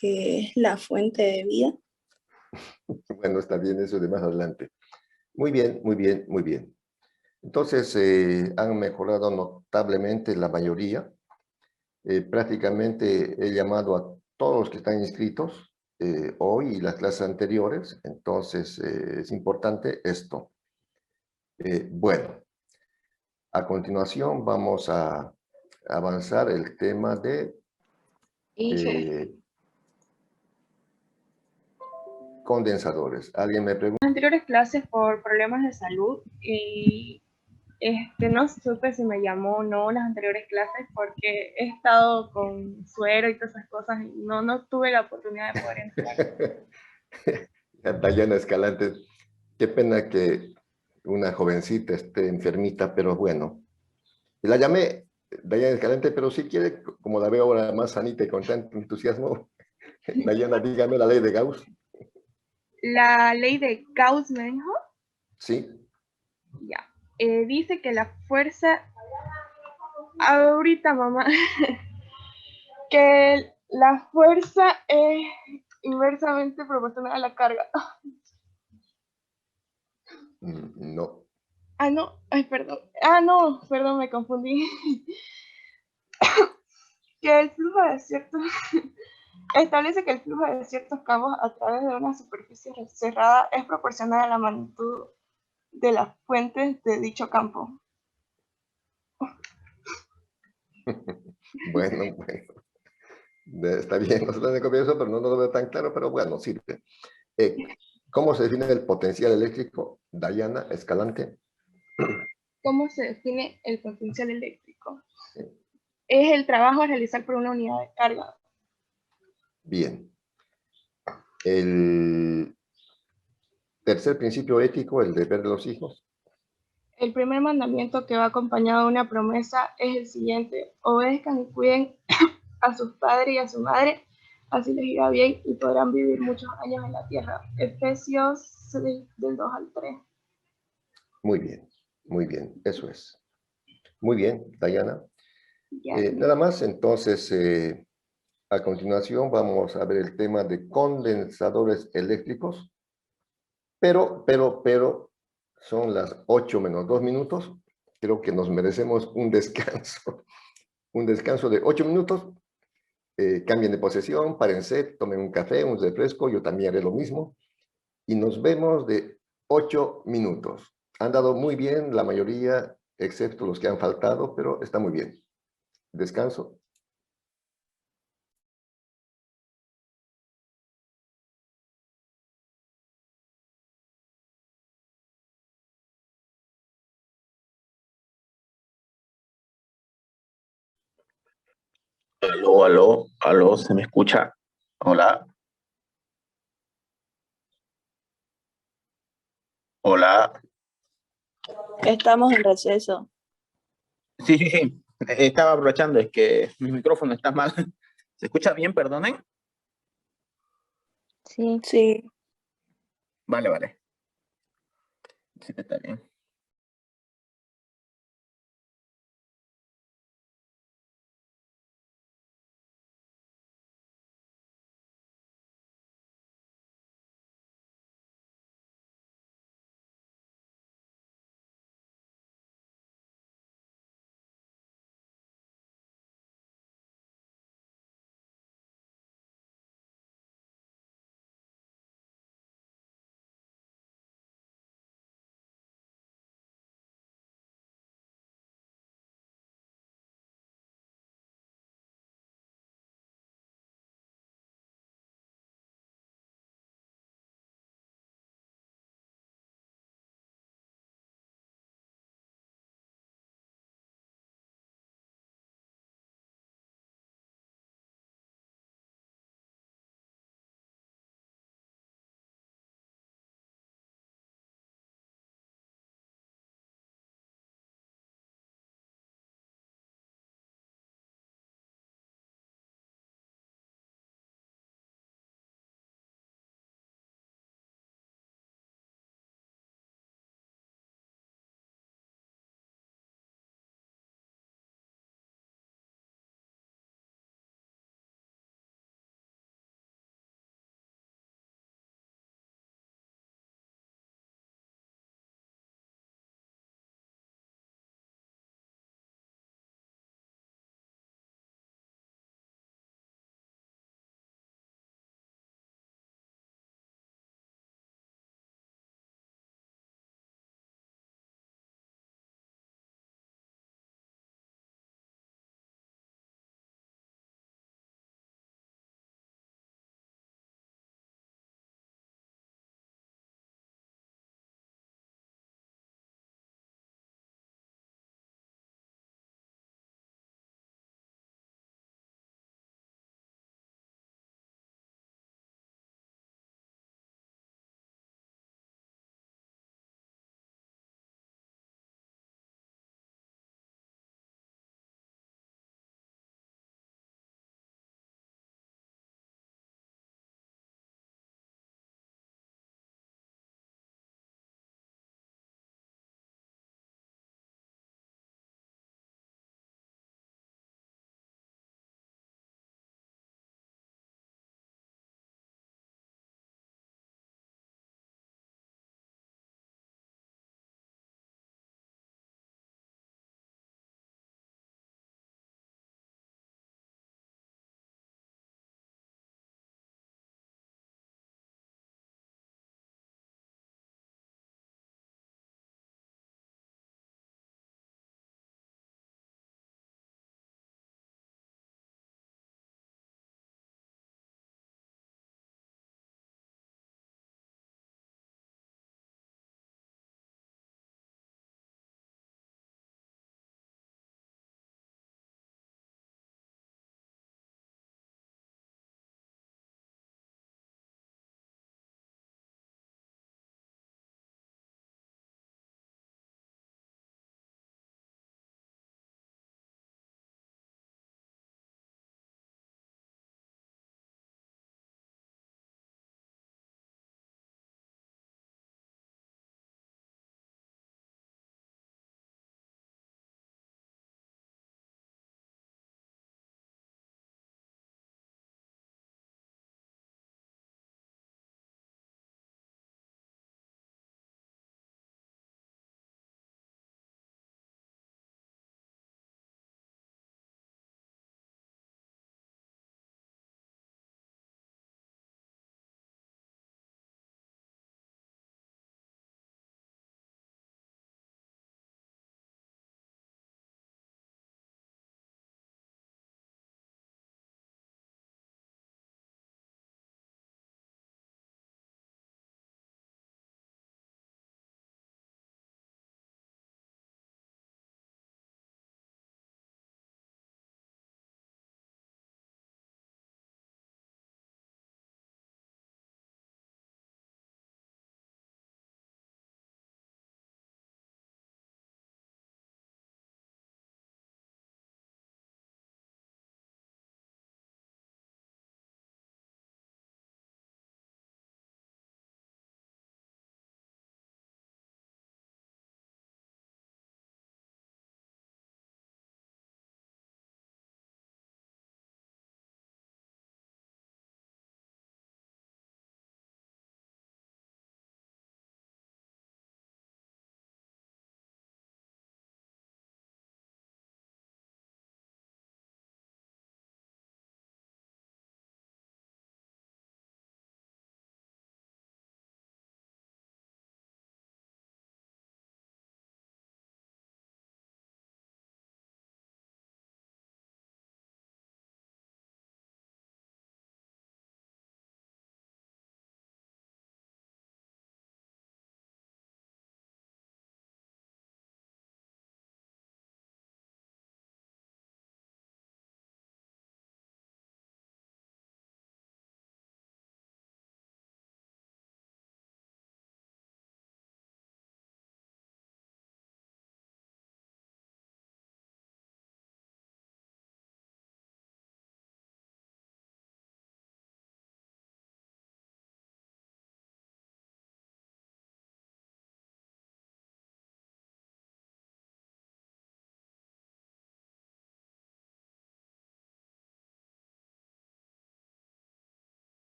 que es la fuente de vida. Bueno, está bien eso de más adelante. Muy bien, muy bien, muy bien. Entonces, han mejorado notablemente la mayoría. Prácticamente he llamado a todos los que están inscritos hoy y las clases anteriores. Entonces, es importante esto. Bueno, a continuación vamos a avanzar el tema de condensadores. ¿Alguien me pregunta? En anteriores clases por problemas de salud y no supe si me llamó o no las anteriores clases porque he estado con suero y todas esas cosas y no tuve la oportunidad de poder entrar. Dayana Escalante, qué pena que una jovencita esté enfermita, pero bueno. La llamé Dayana Escalante, pero si quiere, como la veo ahora más sanita y con tanto entusiasmo, Dayana, dígame la ley de Gauss. La ley de Gauss, ¿me dijo? Sí. Ya. Dice que la fuerza... Ahorita, mamá. Que la fuerza es inversamente proporcional a la carga. No. No. Ay, perdón. No. Perdón, me confundí. Que el flujo de ciertos... Establece que el flujo de ciertos campos a través de una superficie cerrada es proporcional a la magnitud de las fuentes de dicho campo. Bueno. Está bien, no se lo comienzo, pero no lo veo tan claro, pero bueno, sirve. ¿Cómo se define el potencial eléctrico? Dayana Escalante. ¿Cómo se define el potencial eléctrico? es el trabajo a realizar por una unidad de carga. Bien. El tercer principio ético, el deber de los hijos. El primer mandamiento que va acompañado de una promesa es el siguiente: obedezcan y cuiden a sus padres y a su madre, así les irá bien y podrán vivir muchos años en la tierra. Efesios 6, del 2 al 3. Muy bien, eso es. Muy bien, Dayana. Ya. Nada más, entonces, a continuación vamos a ver el tema de condensadores eléctricos, pero, son las 8 menos 2 minutos. Creo que nos merecemos un descanso, un descanso de 8 minutos. Cambien de posesión, párense, tomen un café, un refresco, yo también haré lo mismo. Y nos vemos de 8 minutos. Han dado muy bien la mayoría, excepto los que han faltado, pero está muy bien. Descanso. Aló, aló, aló, ¿se me escucha? Hola, hola. Estamos en receso. Sí, sí, sí. Estaba aprovechando, es que mi micrófono está mal. ¿Se escucha bien, perdonen? Sí. Sí. Vale, vale. Sí, está bien.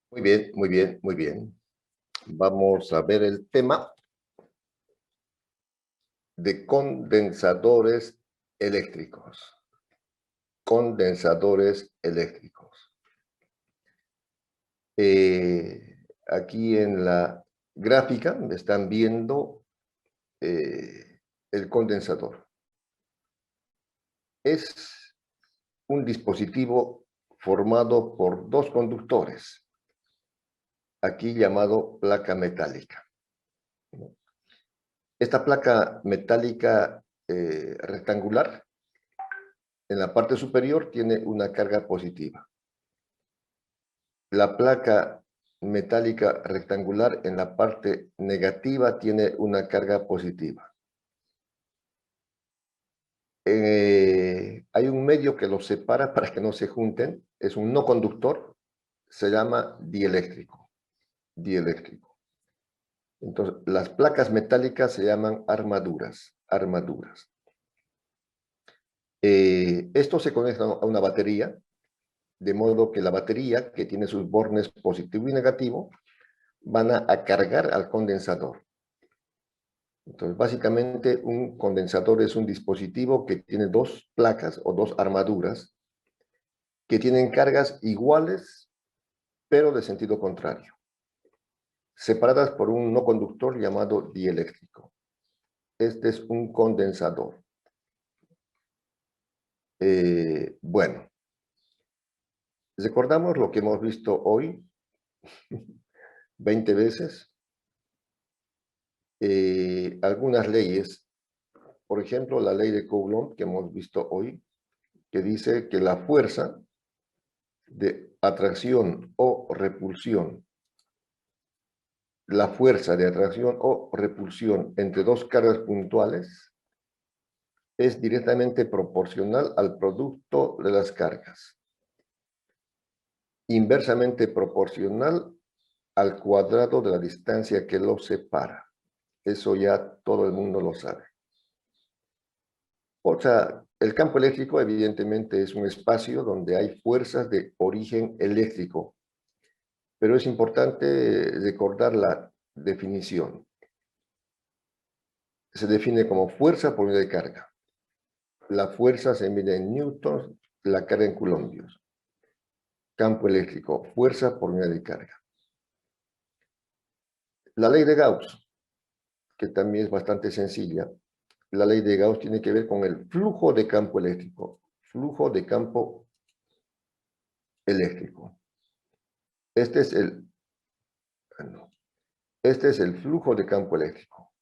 Muy bien, muy bien, muy bien. Vamos a ver el tema de condensadores eléctricos. Condensadores eléctricos. Aquí en la gráfica están viendo el condensador. Es un dispositivo formado por dos conductores, aquí llamado placa metálica. Esta placa metálica rectangular, en la parte superior tiene una carga positiva. La placa metálica rectangular en la parte negativa tiene una carga positiva. Hay un medio que los separa para que no se junten, es un no conductor, se llama dieléctrico. Dieléctrico. Entonces, las placas metálicas se llaman armaduras. Armaduras. Esto se conecta a una batería, de modo que la batería, que tiene sus bornes positivo y negativo, van a cargar al condensador. Entonces, básicamente, un condensador es un dispositivo que tiene dos placas o dos armaduras que tienen cargas iguales, pero de sentido contrario, separadas por un no conductor llamado dieléctrico. Este es un condensador. Bueno, recordamos lo que hemos visto hoy 20 veces. Algunas leyes, por ejemplo, la ley de Coulomb que hemos visto hoy, que dice que la fuerza de atracción o repulsión, la fuerza de atracción o repulsión entre dos cargas puntuales es directamente proporcional al producto de las cargas, inversamente proporcional al cuadrado de la distancia que los separa. Eso ya todo el mundo lo sabe. O sea, el campo eléctrico evidentemente es un espacio donde hay fuerzas de origen eléctrico, pero es importante recordar la definición. Se define como fuerza por unidad de carga. La fuerza se mide en newtons, la carga en coulombios. Campo eléctrico, fuerza por unidad de carga. La ley de Gauss, que también es bastante sencilla. La ley de Gauss tiene que ver con el flujo de campo eléctrico. Flujo de campo eléctrico. Este es el flujo de campo eléctrico.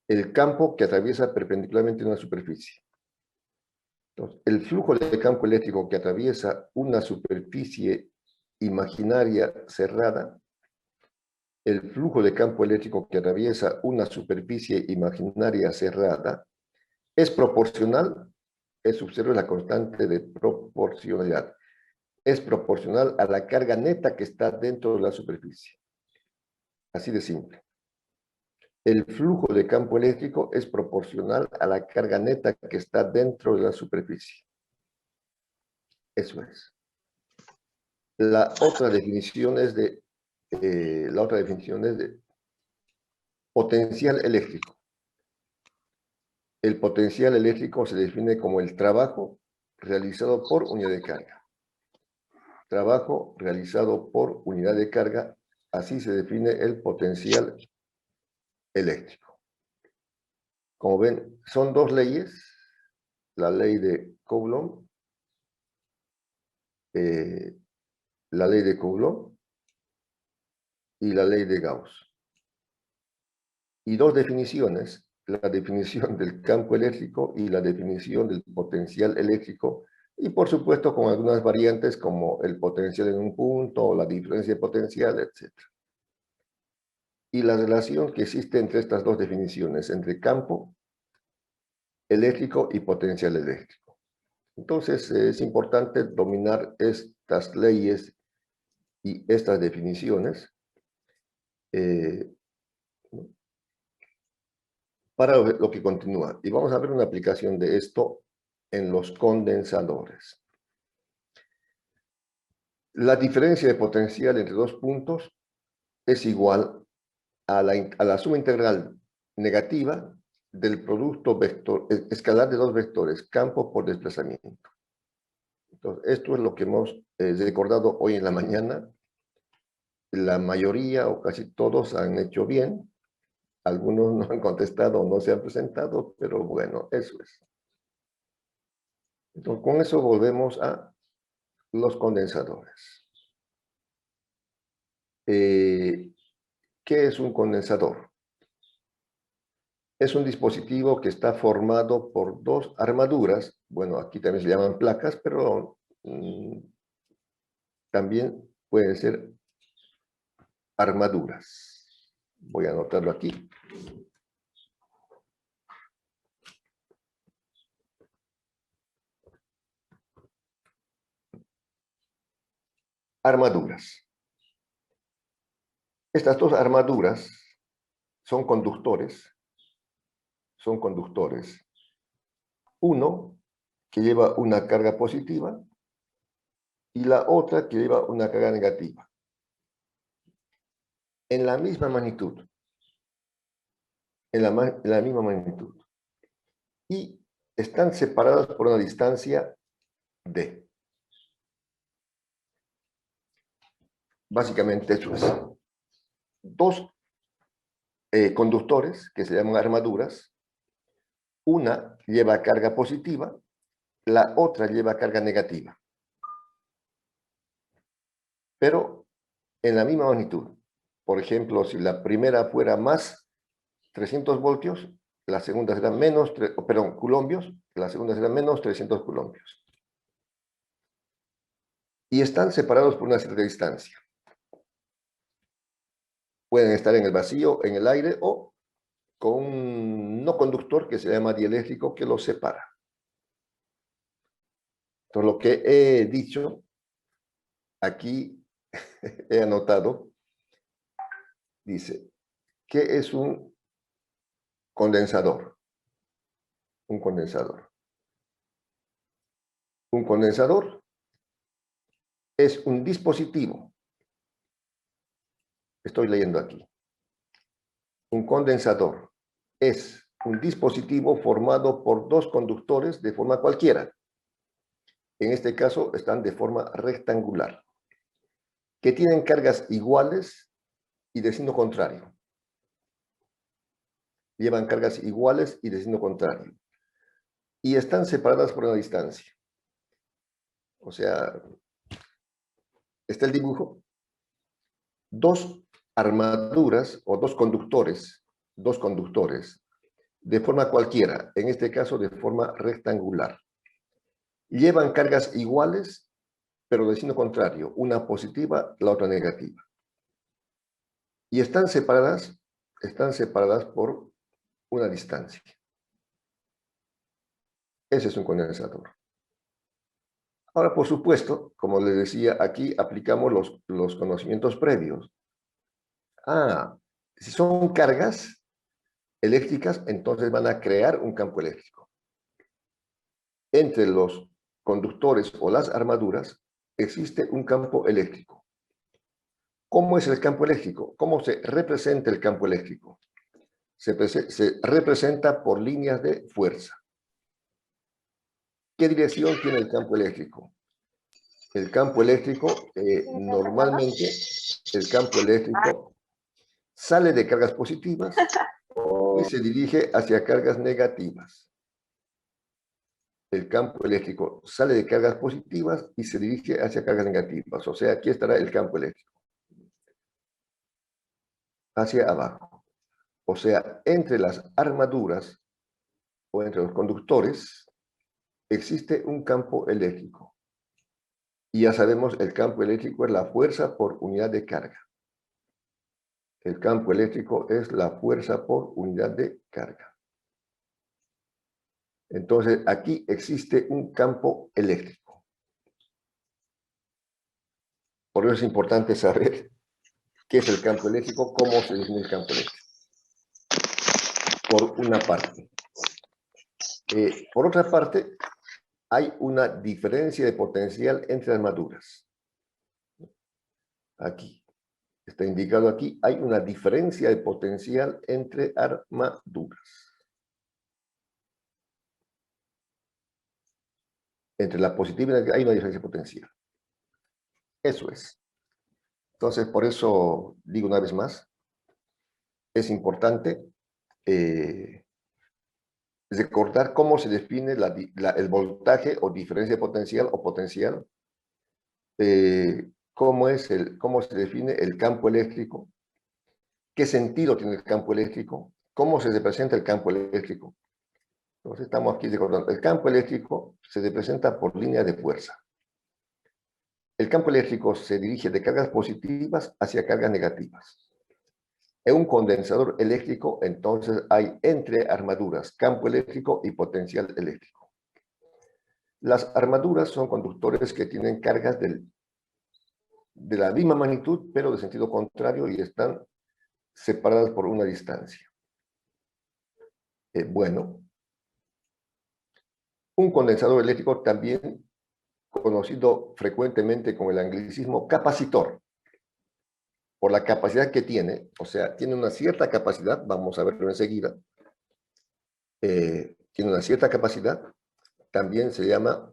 El campo que atraviesa perpendicularmente una superficie. Entonces, el flujo de campo eléctrico que atraviesa una superficie imaginaria cerrada, el flujo de campo eléctrico que atraviesa una superficie imaginaria cerrada, es proporcional, observe la constante de proporcionalidad, es proporcional a la carga neta que está dentro de la superficie. Así de simple. El flujo de campo eléctrico es proporcional a la carga neta que está dentro de la superficie. Eso es. La otra definición es de potencial eléctrico. El potencial eléctrico se define como el trabajo realizado por unidad de carga. Trabajo realizado por unidad de carga, así se define el potencial eléctrico. Como ven, son dos leyes, la ley de Coulomb, la ley de Coulomb y la ley de Gauss. Y dos definiciones, la definición del campo eléctrico y la definición del potencial eléctrico, y por supuesto con algunas variantes como el potencial en un punto o la diferencia de potencial, etc. Y la relación que existe entre estas dos definiciones, entre campo eléctrico y potencial eléctrico. Entonces es importante dominar estas leyes y estas definiciones para lo que continúa. Y vamos a ver una aplicación de esto en los condensadores. La diferencia de potencial entre dos puntos es igual a la suma integral negativa del producto escalar de dos vectores, campo por desplazamiento. Entonces, esto es lo que hemos recordado hoy en la mañana. La mayoría o casi todos han hecho bien. Algunos no han contestado o no se han presentado, pero bueno, eso es. Entonces, con eso volvemos a los condensadores. ¿Qué es un condensador? Es un dispositivo que está formado por dos armaduras. Bueno, aquí también se llaman placas, pero también pueden ser armaduras. Voy a anotarlo aquí. Armaduras. Estas dos armaduras son conductores. Son conductores. Uno que lleva una carga positiva y la otra que lleva una carga negativa. En la misma magnitud. En la misma magnitud. Y están separadas por una distancia d. Básicamente eso es. Dos conductores que se llaman armaduras. Una lleva carga positiva, la otra lleva carga negativa. Pero en la misma magnitud. Por ejemplo, si la primera fuera más 300 voltios, la segunda será menos, culombios, la segunda será menos 300 culombios. Y están separados por una cierta distancia. Pueden estar en el vacío, en el aire o con un no conductor que se llama dieléctrico que los separa. Entonces, lo que he dicho, aquí he anotado, dice, ¿qué es un condensador? Un condensador. Un condensador es un dispositivo. Estoy leyendo aquí. Un condensador es un dispositivo formado por dos conductores de forma cualquiera. En este caso están de forma rectangular, que tienen cargas iguales y de signo contrario. Llevan cargas iguales y de signo contrario. Y están separadas por una distancia. O sea, está el dibujo. Dos armaduras o dos conductores de forma cualquiera, en este caso de forma rectangular. Llevan cargas iguales, pero de signo contrario, una positiva, la otra negativa. Y están separadas por una distancia. Ese es un condensador. Ahora, por supuesto, como les decía, aquí aplicamos los conocimientos previos. Si son cargas eléctricas, entonces van a crear un campo eléctrico. Entre los conductores o las armaduras existe un campo eléctrico. ¿Cómo es el campo eléctrico? ¿Cómo se representa el campo eléctrico? Se representa por líneas de fuerza. ¿Qué dirección tiene el campo eléctrico? El campo eléctrico, normalmente, el campo eléctrico sale de cargas positivas y se dirige hacia cargas negativas. El campo eléctrico sale de cargas positivas y se dirige hacia cargas negativas. O sea, aquí estará el campo eléctrico. Hacia abajo. O sea, entre las armaduras o entre los conductores existe un campo eléctrico. Y ya sabemos, el campo eléctrico es la fuerza por unidad de carga. El campo eléctrico es la fuerza por unidad de carga. Entonces, aquí existe un campo eléctrico. Por eso es importante saber qué es el campo eléctrico, cómo se define el campo eléctrico. Por una parte. Por otra parte, hay una diferencia de potencial entre armaduras. aquí, está indicado aquí, hay una diferencia de potencial entre armaduras. Entre la positiva y la negativa hay una diferencia potencial. Eso es. Entonces, por eso digo una vez más, es importante recordar cómo se define el voltaje o diferencia potencial o potencial, cómo se define el campo eléctrico, qué sentido tiene el campo eléctrico, cómo se representa el campo eléctrico. Entonces estamos aquí recordando, el campo eléctrico se representa por líneas de fuerza. El campo eléctrico se dirige de cargas positivas hacia cargas negativas. En un condensador eléctrico, entonces, hay entre armaduras, campo eléctrico y potencial eléctrico. Las armaduras son conductores que tienen cargas de la misma magnitud, pero de sentido contrario y están separadas por una distancia. Bueno, un condensador eléctrico también conocido frecuentemente con el anglicismo capacitor, por la capacidad que tiene, o sea, tiene una cierta capacidad, vamos a verlo enseguida, tiene una cierta capacidad, también se llama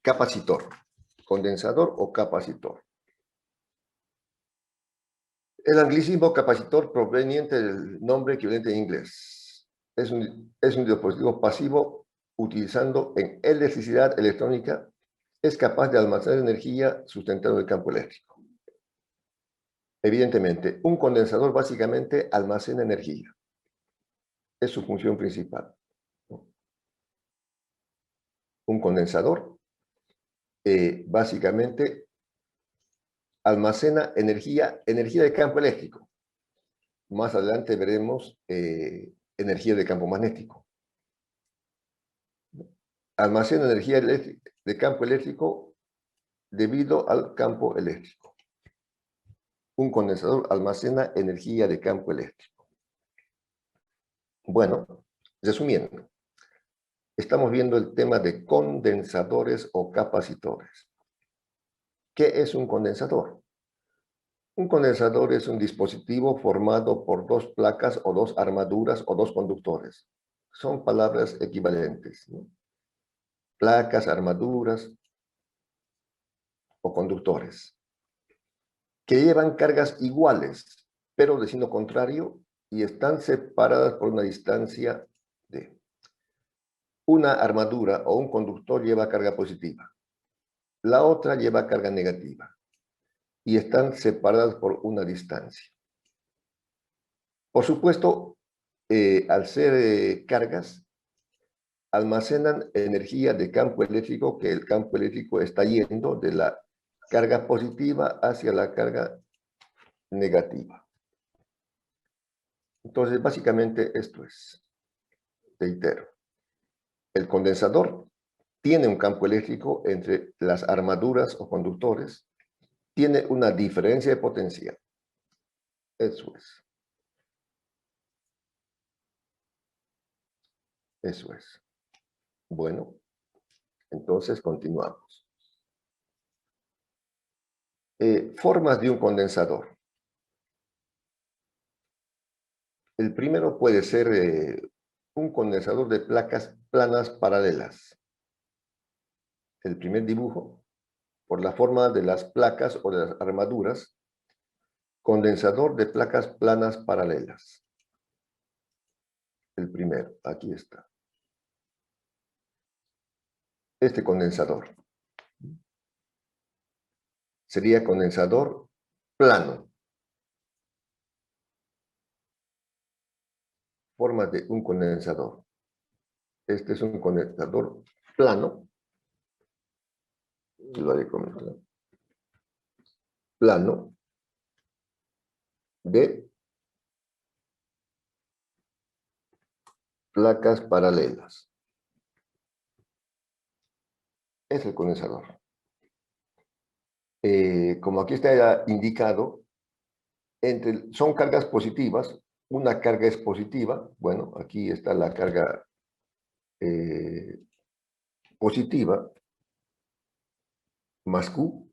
capacitor, condensador o capacitor. El anglicismo capacitor proveniente del nombre equivalente en inglés. Es un dispositivo pasivo utilizando en electricidad electrónica, es capaz de almacenar energía sustentando el campo eléctrico. Evidentemente, un condensador básicamente almacena energía. Es su función principal. Un condensador básicamente almacena energía de campo eléctrico. Más adelante veremos energía de campo magnético. Almacena energía de campo eléctrico debido al campo eléctrico. Un condensador almacena energía de campo eléctrico. Bueno, resumiendo, estamos viendo el tema de condensadores o capacitores. ¿Qué es un condensador? Un condensador es un dispositivo formado por dos placas o dos armaduras o dos conductores. Son palabras equivalentes, ¿no? Placas, armaduras o conductores, que llevan cargas iguales, pero de signo contrario, y están separadas por una distancia de. Una armadura o un conductor lleva carga positiva, la otra lleva carga negativa, y están separadas por una distancia. Por supuesto, al ser cargas, almacenan energía de campo eléctrico, que el campo eléctrico está yendo de la carga positiva hacia la carga negativa. Entonces, básicamente esto es. Reitero. El condensador tiene un campo eléctrico entre las armaduras o conductores, tiene una diferencia de potencial. Eso es. Eso es. Bueno, entonces continuamos. Formas de un condensador. El primero puede ser un condensador de placas planas paralelas. El primer dibujo, por la forma de las placas o de las armaduras, condensador de placas planas paralelas. El primero, aquí está. Este condensador sería condensador plano. Formas de un condensador. Este es un condensador plano. Lo haré comentar. Plano de placas paralelas. Es el condensador. Como aquí está indicado, son cargas positivas. Una carga es positiva. Bueno, aquí está la carga positiva más Q.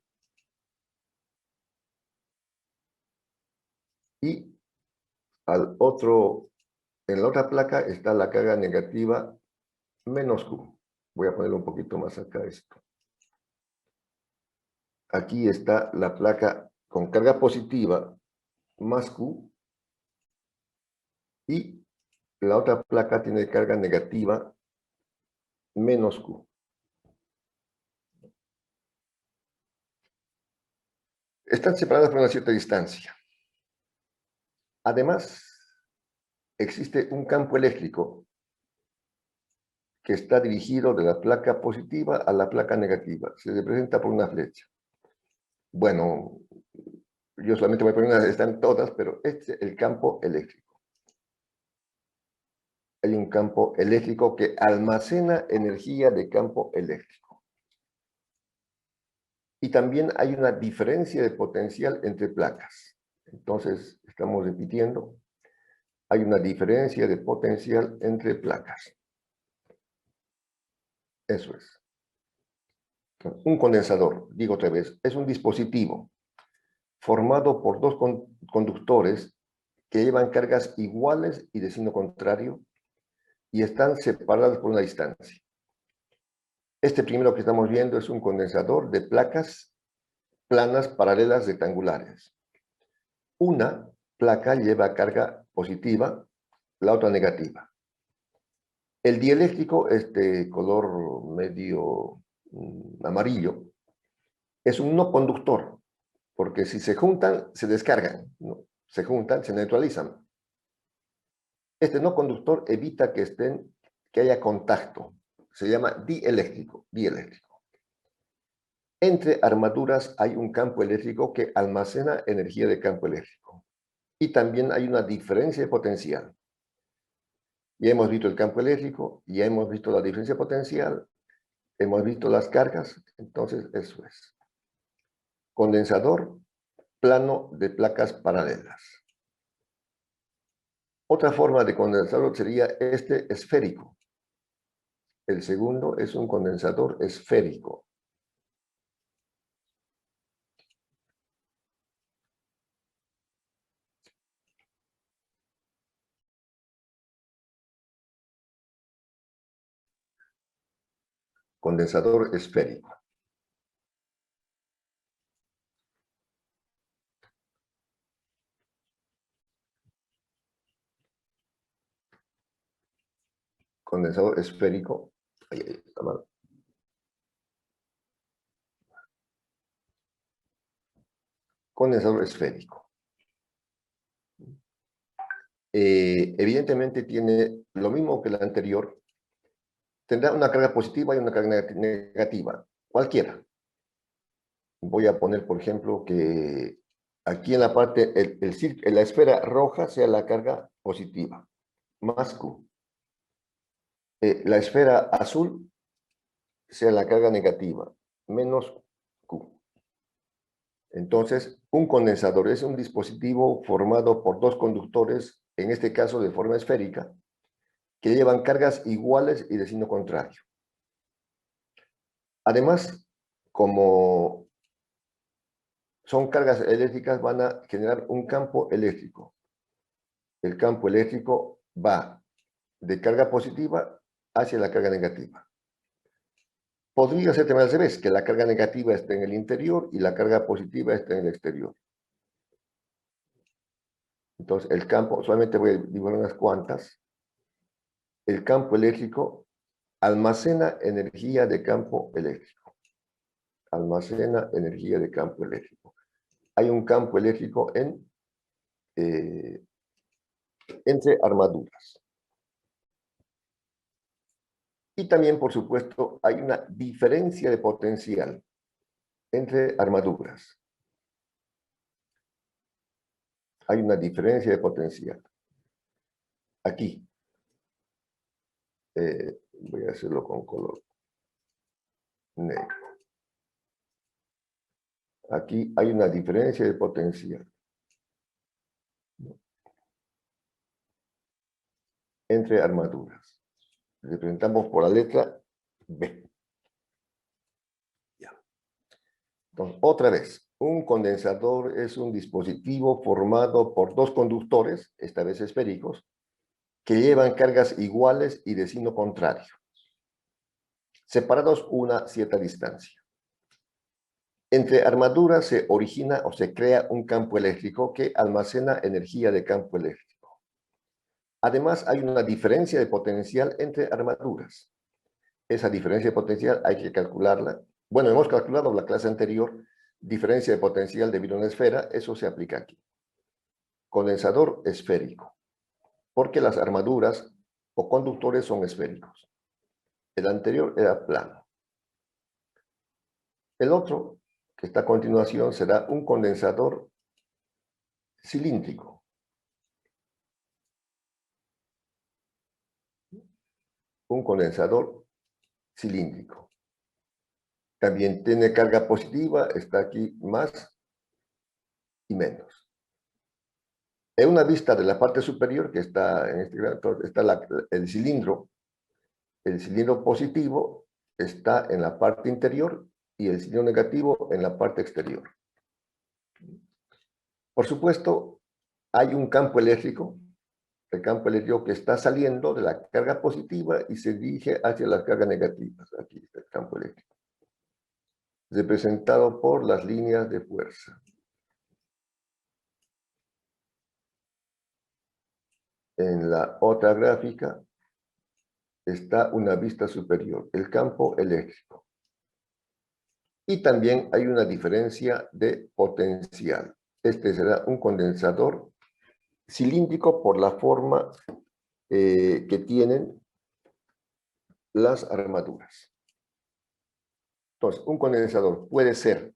Y al otro, en la otra placa está la carga negativa menos Q. Voy a ponerlo un poquito más acá esto. Aquí está la placa con carga positiva más Q. Y la otra placa tiene carga negativa menos Q. Están separadas por una cierta distancia. Además, existe un campo eléctrico que está dirigido de la placa positiva a la placa negativa. Se representa por una flecha. Bueno, yo solamente voy a poner unas, están todas, pero este es el campo eléctrico. Hay un campo eléctrico que almacena energía de campo eléctrico. Y también hay una diferencia de potencial entre placas. Entonces, estamos repitiendo, hay una diferencia de potencial entre placas. Eso es. Un condensador, digo otra vez, es un dispositivo formado por dos conductores que llevan cargas iguales y de signo contrario y están separados por una distancia. Este primero que estamos viendo es un condensador de placas planas paralelas rectangulares. Una placa lleva carga positiva, la otra negativa. El dieléctrico, este color medio amarillo, es un no conductor, porque si se juntan, se descargan, ¿no? Se juntan, se neutralizan. Este no conductor evita que haya contacto. Se llama dieléctrico. Entre armaduras hay un campo eléctrico que almacena energía de campo eléctrico. Y también hay una diferencia de potencial. Ya hemos visto el campo eléctrico, ya hemos visto la diferencia potencial, hemos visto las cargas, entonces eso es. Condensador, plano de placas paralelas. Otra forma de condensador sería este esférico. El segundo es un condensador esférico. Condensador esférico. Condensador esférico. Ahí está mal. Condensador esférico. Evidentemente tiene lo mismo que el anterior. Tendrá una carga positiva y una carga negativa. Cualquiera. Voy a poner, por ejemplo, que aquí en la parte, en la esfera roja sea la carga positiva, más Q. La esfera azul sea la carga negativa, menos Q. Entonces, un condensador es un dispositivo formado por dos conductores, en este caso de forma esférica, que llevan cargas iguales y de signo contrario. Además, como son cargas eléctricas, van a generar un campo eléctrico. El campo eléctrico va de carga positiva hacia la carga negativa. Podría ser también al revés, que la carga negativa esté en el interior y la carga positiva esté en el exterior. Entonces, el campo, solamente voy a dibujar unas cuantas. El campo eléctrico almacena energía de campo eléctrico. Almacena energía de campo eléctrico. Hay un campo eléctrico entre armaduras. Y también, por supuesto, hay una diferencia de potencial entre armaduras. Hay una diferencia de potencial. Aquí. Voy a hacerlo con color negro. Aquí hay una diferencia de potencial entre armaduras. Representamos por la letra B. Ya. Entonces, otra vez. Un condensador es un dispositivo formado por dos conductores, esta vez esféricos, que llevan cargas iguales y de signo contrario, separados una cierta distancia. Entre armaduras se origina o se crea un campo eléctrico que almacena energía de campo eléctrico. Además, hay una diferencia de potencial entre armaduras. Esa diferencia de potencial hay que calcularla. Bueno, hemos calculado en la clase anterior, diferencia de potencial debido a una esfera, eso se aplica aquí. Condensador esférico, porque las armaduras o conductores son esféricos. El anterior era plano. El otro, que está a continuación, será un condensador cilíndrico. Un condensador cilíndrico. También tiene carga positiva, está aquí más y menos. En una vista de la parte superior, que está en este gráfico, está el cilindro. El cilindro positivo está en la parte interior y el cilindro negativo en la parte exterior. Por supuesto, hay un campo eléctrico, el campo eléctrico que está saliendo de la carga positiva y se dirige hacia las cargas negativas. Aquí está el campo eléctrico, representado por las líneas de fuerza. En la otra gráfica está una vista superior, el campo eléctrico. Y también hay una diferencia de potencial. Este será un condensador cilíndrico por la forma que tienen las armaduras. Entonces, un condensador puede ser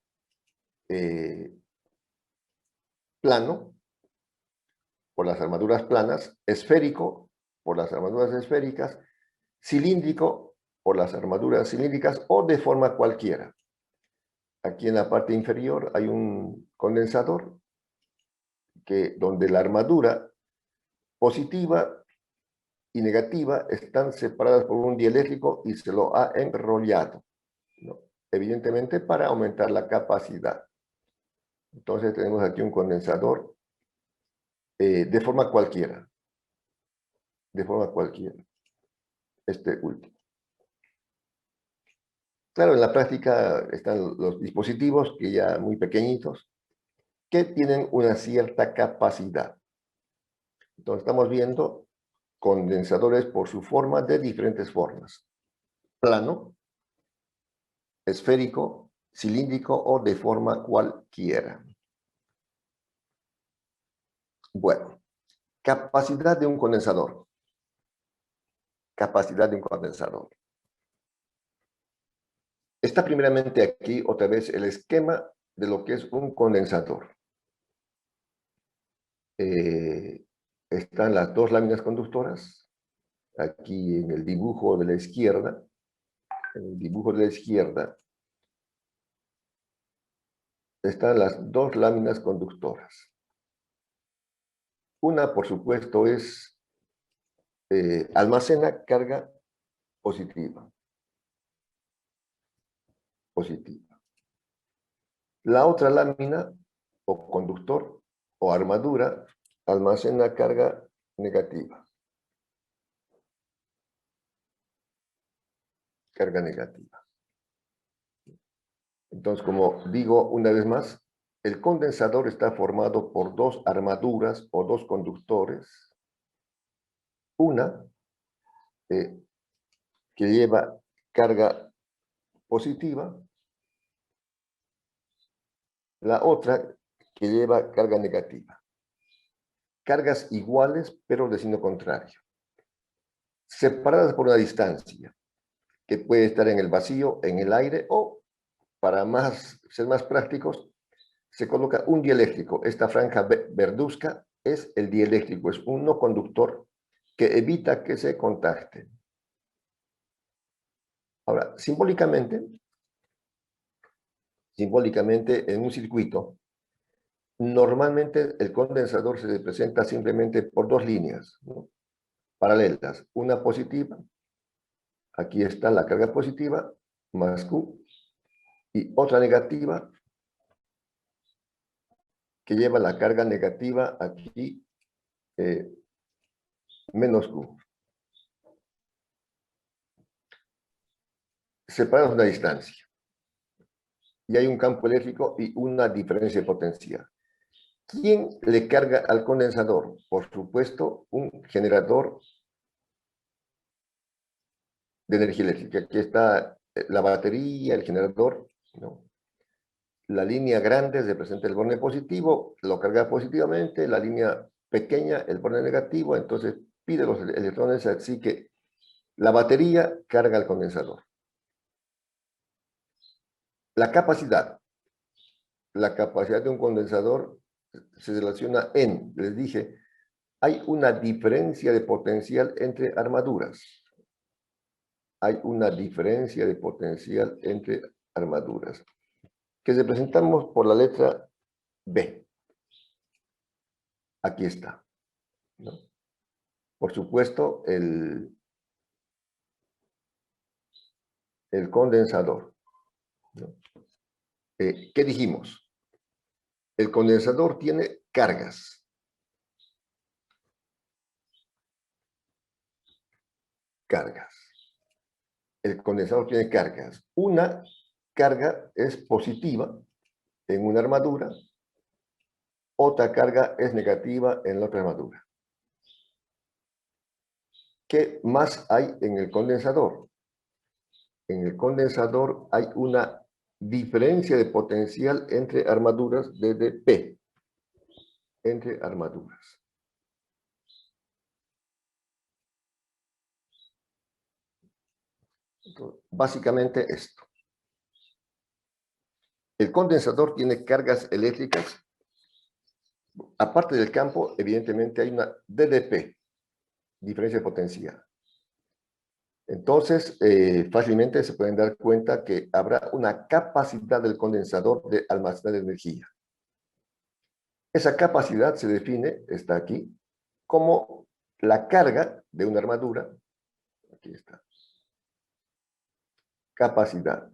plano, por las armaduras planas, esférico, por las armaduras esféricas, cilíndrico, por las armaduras cilíndricas, o de forma cualquiera. Aquí en la parte inferior hay un condensador donde la armadura positiva y negativa están separadas por un dieléctrico y se lo ha enrollado, ¿no? Evidentemente para aumentar la capacidad. Entonces tenemos aquí un condensador de forma cualquiera. De forma cualquiera. Este último. Claro, en la práctica están los dispositivos que ya muy pequeñitos, que tienen una cierta capacidad. Entonces estamos viendo condensadores por su forma de diferentes formas. Plano, esférico, cilíndrico o de forma cualquiera. Bueno, capacidad de un condensador. Capacidad de un condensador. Está primeramente aquí otra vez el esquema de lo que es un condensador. Están las dos láminas conductoras. Aquí en el dibujo de la izquierda. En el dibujo de la izquierda están las dos láminas conductoras. Una, por supuesto, es almacena carga positiva. Positiva. La otra lámina, o conductor, o armadura, almacena carga negativa. Carga negativa. Entonces, como digo una vez más, el condensador está formado por dos armaduras o dos conductores. Una que lleva carga positiva, la otra que lleva carga negativa. Cargas iguales, pero de signo contrario. Separadas por una distancia, que puede estar en el vacío, en el aire, o, para ser más prácticos, se coloca un dieléctrico. Esta franja verduzca es el dieléctrico, es un no conductor que evita que se contacten. Ahora, simbólicamente, en un circuito, normalmente el condensador se representa simplemente por dos líneas, ¿no?, paralelas. Una positiva, aquí está la carga positiva, más Q, y otra negativa, que lleva la carga negativa aquí, menos Q. Separados una distancia. Y hay un campo eléctrico y una diferencia de potencial. ¿Quién le carga al condensador? Por supuesto, un generador de energía eléctrica. Aquí está la batería, el generador, ¿no? La línea grande representa el borne positivo, lo carga positivamente, la línea pequeña, el borne negativo, entonces pide los electrones, así que la batería carga al condensador. La capacidad de un condensador se relaciona les dije, hay una diferencia de potencial entre armaduras. Hay una diferencia de potencial entre armaduras, que representamos por la letra B. Aquí está, ¿no? Por supuesto, el condensador, ¿no? ¿Qué dijimos? El condensador tiene cargas. El condensador tiene cargas. Una carga es positiva en una armadura, otra carga es negativa en la otra armadura. ¿Qué más hay en el condensador? En el condensador hay una diferencia de potencial entre armaduras desde P. Entre armaduras. Entonces, básicamente esto. El condensador tiene cargas eléctricas. Aparte del campo, evidentemente hay una DDP, diferencia de potencial. Entonces, fácilmente se pueden dar cuenta que habrá una capacidad del condensador de almacenar energía. Esa capacidad se define, está aquí, como la carga de una armadura. Aquí está. Capacidad.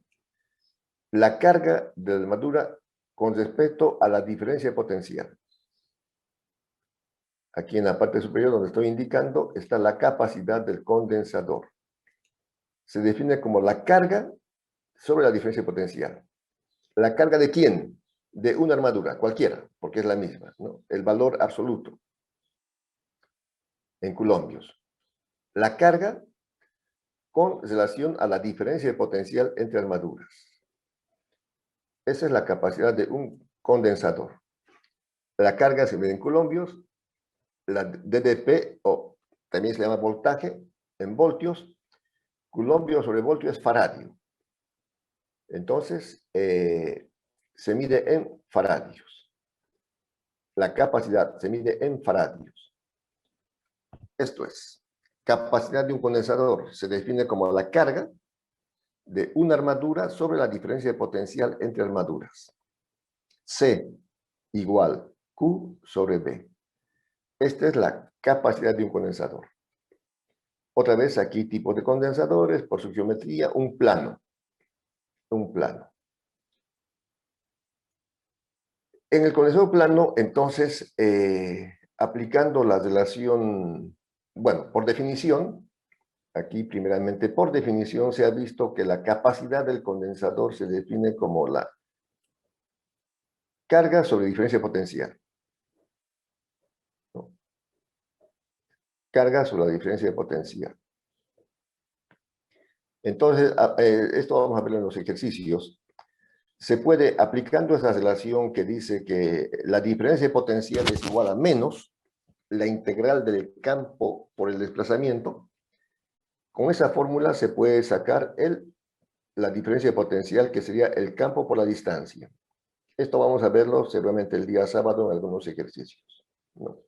La carga de la armadura con respecto a la diferencia de potencial. Aquí en la parte superior donde estoy indicando está la capacidad del condensador. Se define como la carga sobre la diferencia de potencial. ¿La carga de quién? De una armadura, cualquiera, porque es la misma, ¿no? El valor absoluto en coulombios. La carga con relación a la diferencia de potencial entre armaduras. Esa es la capacidad de un condensador. La carga se mide en coulombios, la DDP, o también se llama voltaje, en voltios. Coulombio sobre voltio es faradio. Entonces, se mide en faradios. La capacidad se mide en faradios. Esto es, capacidad de un condensador se define como la carga de una armadura sobre la diferencia de potencial entre armaduras. C igual Q sobre B. Esta es la capacidad de un condensador. Otra vez aquí tipos de condensadores, por su geometría, un plano. Un plano. En el condensador plano, entonces, aplicando la relación, bueno, por definición, aquí primeramente por definición se ha visto que la capacidad del condensador se define como la carga sobre diferencia potencial. ¿No? Carga sobre la diferencia de potencial. Entonces, esto vamos a verlo en los ejercicios. Se puede, aplicando esa relación que dice que la diferencia de potencial es igual a menos la integral del campo por el desplazamiento, con esa fórmula se puede sacar la diferencia de potencial que sería el campo por la distancia. Esto vamos a verlo seguramente el día sábado en algunos ejercicios, ¿no?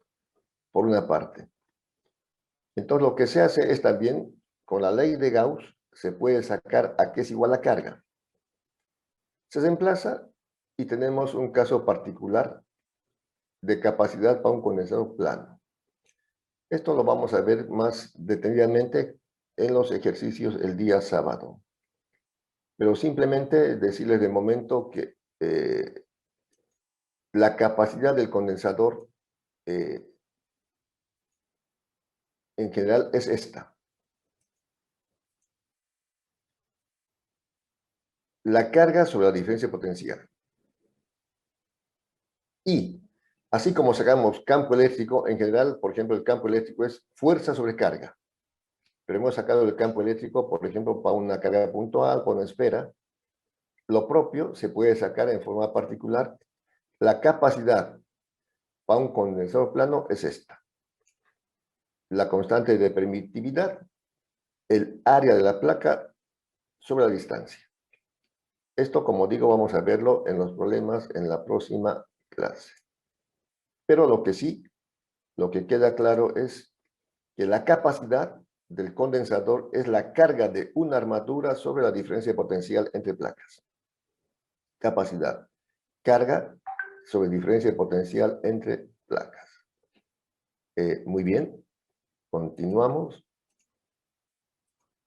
Por una parte. Entonces lo que se hace es también, con la ley de Gauss, se puede sacar a qué es igual la carga. Se reemplaza y tenemos un caso particular de capacidad para un condensador plano. Esto lo vamos a ver más detenidamente en los ejercicios el día sábado. Pero simplemente decirles de momento que la capacidad del condensador en general es esta. La carga sobre la diferencia potencial. Y así como sacamos campo eléctrico, en general, por ejemplo, el campo eléctrico es fuerza sobre carga. Pero hemos sacado el campo eléctrico, por ejemplo, para una carga puntual, para una esfera. Lo propio se puede sacar en forma particular. La capacidad para un condensador plano es esta. La constante de permitividad, el área de la placa sobre la distancia. Esto, como digo, vamos a verlo en los problemas en la próxima clase. Pero lo que queda claro es que la capacidad del condensador es la carga de una armadura sobre la diferencia potencial entre placas. Capacidad. Carga sobre diferencia potencial entre placas. Muy bien. Continuamos.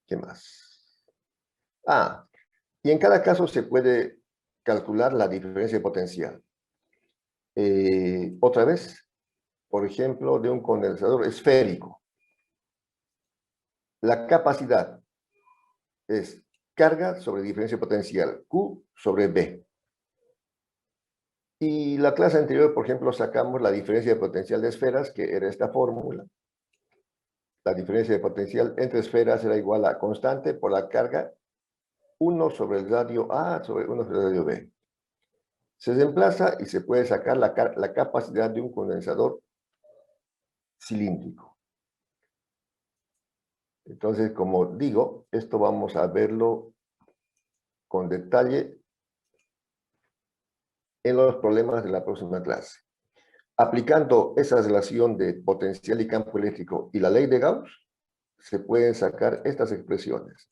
¿Qué más? Y en cada caso se puede calcular la diferencia potencial. Otra vez, por ejemplo, de un condensador esférico. La capacidad es carga sobre diferencia potencial, Q sobre B. Y la clase anterior, por ejemplo, sacamos la diferencia de potencial de esferas, que era esta fórmula. La diferencia de potencial entre esferas era igual a constante por la carga 1 sobre el radio A sobre 1 sobre el radio B. Se reemplaza y se puede sacar la capacidad de un condensador cilíndrico. Entonces, como digo, esto vamos a verlo con detalle en los problemas de la próxima clase. Aplicando esa relación de potencial y campo eléctrico y la ley de Gauss, se pueden sacar estas expresiones.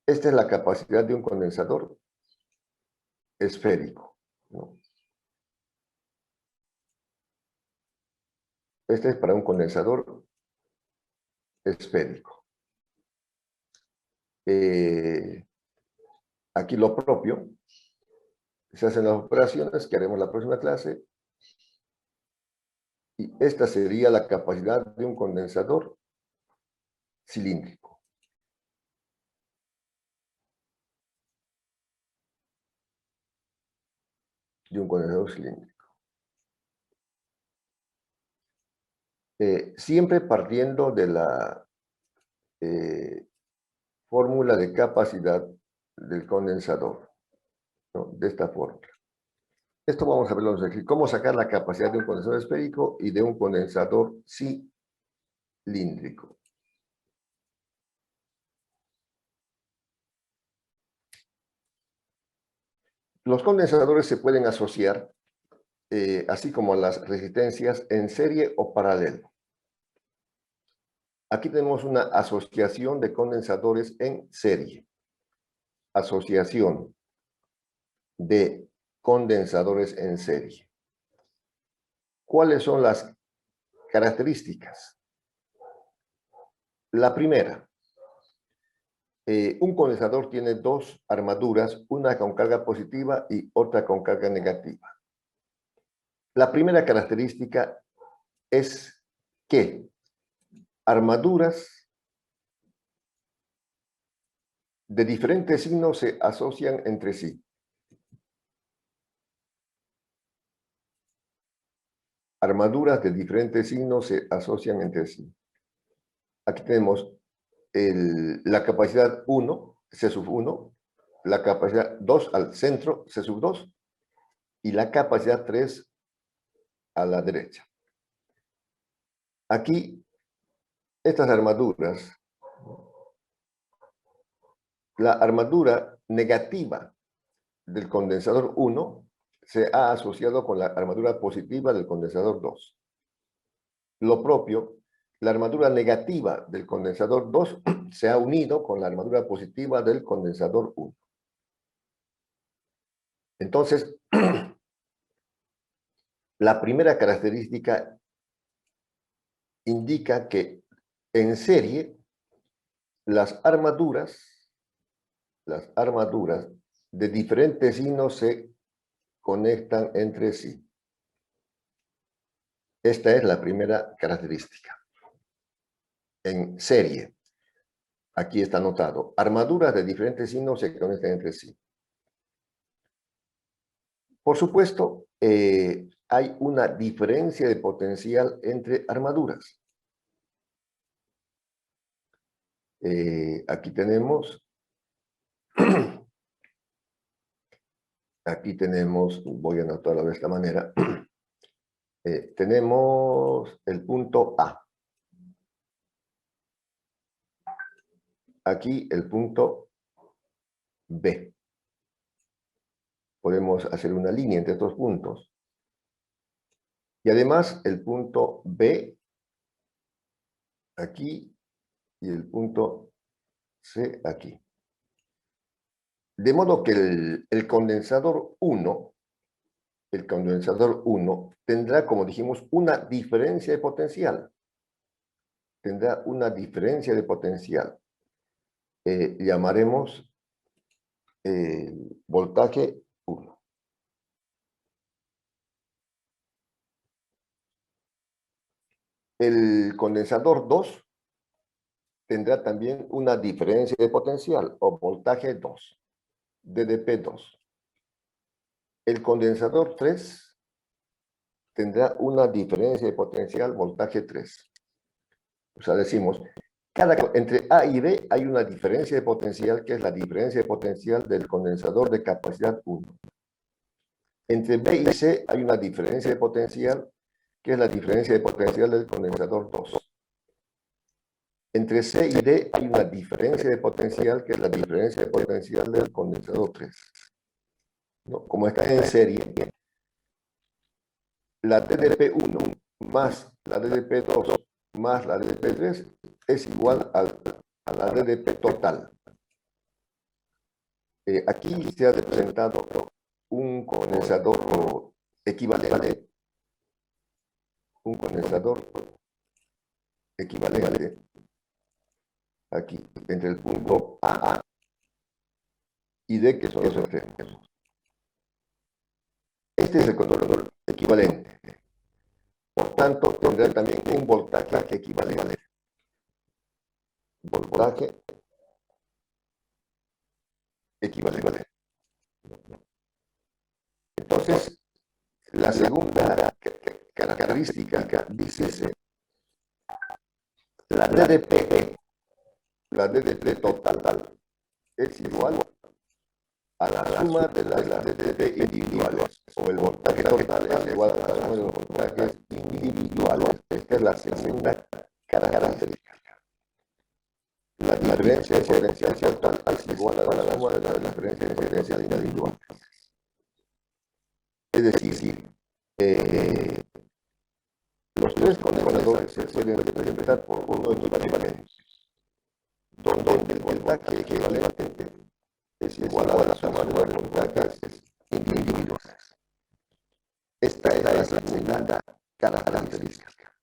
Esta es la capacidad de un condensador esférico, ¿no? Este es para un condensador esférico. Aquí lo propio. Se hacen las operaciones que haremos la próxima clase. Y esta sería la capacidad de un condensador cilíndrico. De un condensador cilíndrico. Siempre partiendo de la fórmula de capacidad del condensador, ¿no? De esta fórmula. Esto vamos a verlo aquí. Cómo sacar la capacidad de un condensador esférico y de un condensador cilíndrico. Los condensadores se pueden asociar, así como las resistencias, en serie o paralelo. Aquí tenemos una asociación de condensadores en serie. Asociación de condensadores en serie. ¿Cuáles son las características? La primera, un condensador tiene dos armaduras, una con carga positiva y otra con carga negativa. La primera característica es que armaduras de diferentes signos se asocian entre sí. Armaduras de diferentes signos se asocian entre sí. Aquí tenemos la capacidad 1, C sub 1, la capacidad 2 al centro, C sub 2, y la capacidad 3 a la derecha. Aquí, estas armaduras, la armadura negativa del condensador 1 se ha asociado con la armadura positiva del condensador 2. Lo propio, la armadura negativa del condensador 2 se ha unido con la armadura positiva del condensador 1. Entonces, la primera característica indica que en serie las armaduras de diferentes signos se conectan entre sí. Esta es la primera característica. En serie, aquí está anotado, armaduras de diferentes signos se conectan entre sí. Por supuesto, hay una diferencia de potencial entre armaduras. Aquí tenemos, voy a anotarlo de esta manera, tenemos el punto A. Aquí el punto B. Podemos hacer una línea entre estos puntos. Y además el punto B, aquí, y el punto C, aquí. De modo que el condensador 1, tendrá, como dijimos, una diferencia de potencial. Tendrá una diferencia de potencial. Llamaremos voltaje 1. El condensador 2 tendrá también una diferencia de potencial o voltaje 2, DDP 2. El condensador 3 tendrá una diferencia de potencial voltaje 3. O sea, decimos, entre A y B hay una diferencia de potencial que es la diferencia de potencial del condensador de capacidad 1. Entre B y C hay una diferencia de potencial que es la diferencia de potencial del condensador 2. Entre C y D hay una diferencia de potencial que es la diferencia de potencial del condensador 3. ¿No? Como está en serie, la DDP1 más la DDP2 más la DDP3 es igual a la DDP total. Aquí se ha representado un condensador equivalente. Un condensador equivalente aquí, entre el punto A y D, que son los extremos. Este es el condensador equivalente. Por tanto, tendrá también un voltaje equivalente. Voltaje equivalente. Entonces, la segunda característica dice la DDP total es igual a la suma de las DDP individuales, o el voltaje total es igual a la suma de los voltajes individuales. Esta es la segunda característica. La diferencia de potencial total es igual a la suma de las diferencias de potencial individuales. Es decir, los tres condensadores se pueden representar por uno equivalente, donde el voltaje equivalente es igual a la suma de los voltajes individuales. Esta es la segunda característica.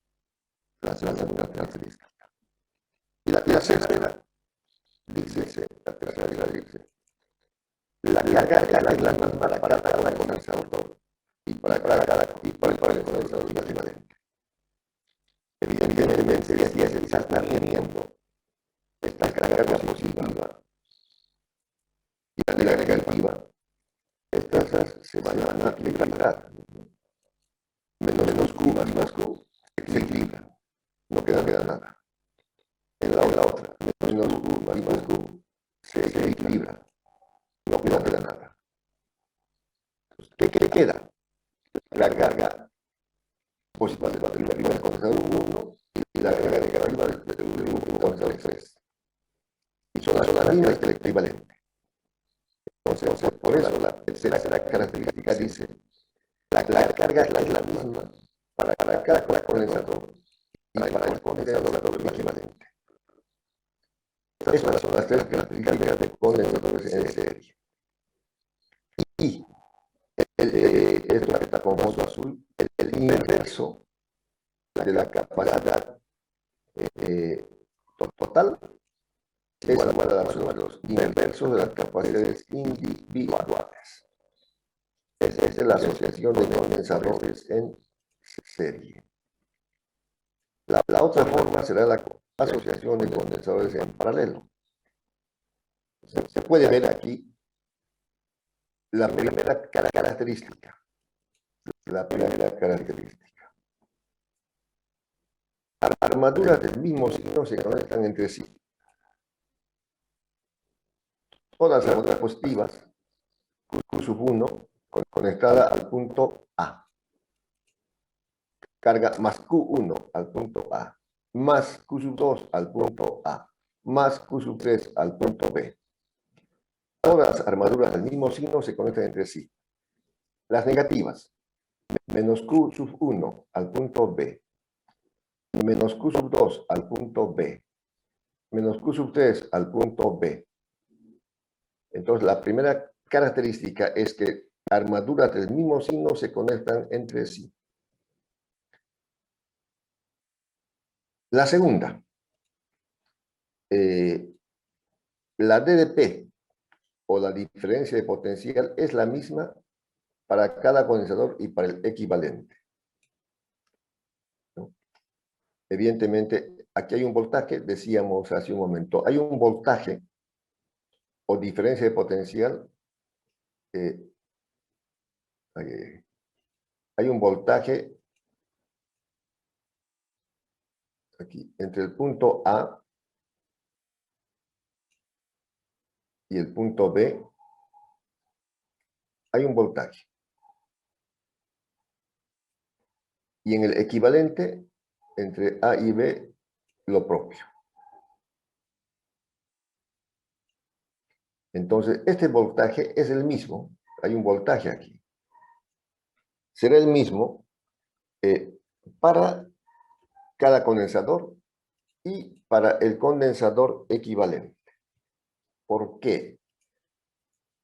La segunda característica. Y la tercera dice, la carga es la misma para cada condensador y para el condensador equivalente. Evidentemente, si se está teniendo esta carga positiva y la negativa, estas se van a equilibrar. Menos Q más Q se equilibra. No queda nada. En la otra, menos Q más Q se equilibra. No queda nada. ¿Qué queda? La carga positiva del condensador 1 y la carga negativa del condensador 3. Y son las líneas equivalentes. Entonces, por eso la tercera característica dice la carga es la misma para cada condensador y para el condensador equivalente. Estas son las tres características de condensadores en serie. Y esto que está con fondo azul, el inverso de la capacidad total es igual a la suma de los inversos de las capacidades individuales. Esa es la asociación de condensadores en serie. La otra forma será la asociación de condensadores en paralelo. Se puede ver aquí la primera característica. La primera característica. Armaduras del mismo signo se conectan entre sí. Todas las armaduras positivas, Q1, conectada al punto A. Carga más Q1 al punto A, más Q2 al punto A, más Q3 al punto B. Todas las armaduras del mismo signo se conectan entre sí. Las negativas, menos Q1 al punto B, menos Q2 al punto B, menos Q3 al punto B. Entonces, la primera característica es que armaduras del mismo signo se conectan entre sí. La segunda, la DDP o la diferencia de potencial es la misma para cada condensador y para el equivalente. ¿No? Evidentemente, aquí hay un voltaje, decíamos hace un momento, hay un voltaje o diferencia de potencial, hay un voltaje aquí, entre el punto A y el punto B, hay un voltaje. Y en el equivalente, entre A y B, lo propio. Entonces, este voltaje es el mismo. Hay un voltaje aquí. Será el mismo para cada condensador y para el condensador equivalente. ¿Por qué?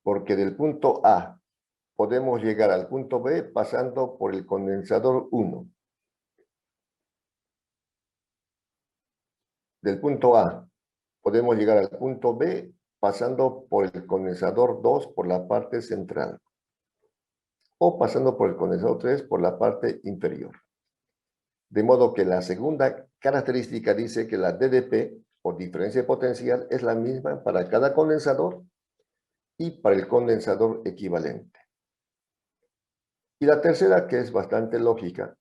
Porque del punto A podemos llegar al punto B pasando por el condensador 1. Del punto A podemos llegar al punto B pasando por el condensador 2 por la parte central. O pasando por el condensador 3 por la parte inferior. De modo que la segunda característica dice que la DDP, o diferencia de potencial, es la misma para cada condensador y para el condensador equivalente. Y la tercera, que es bastante lógica,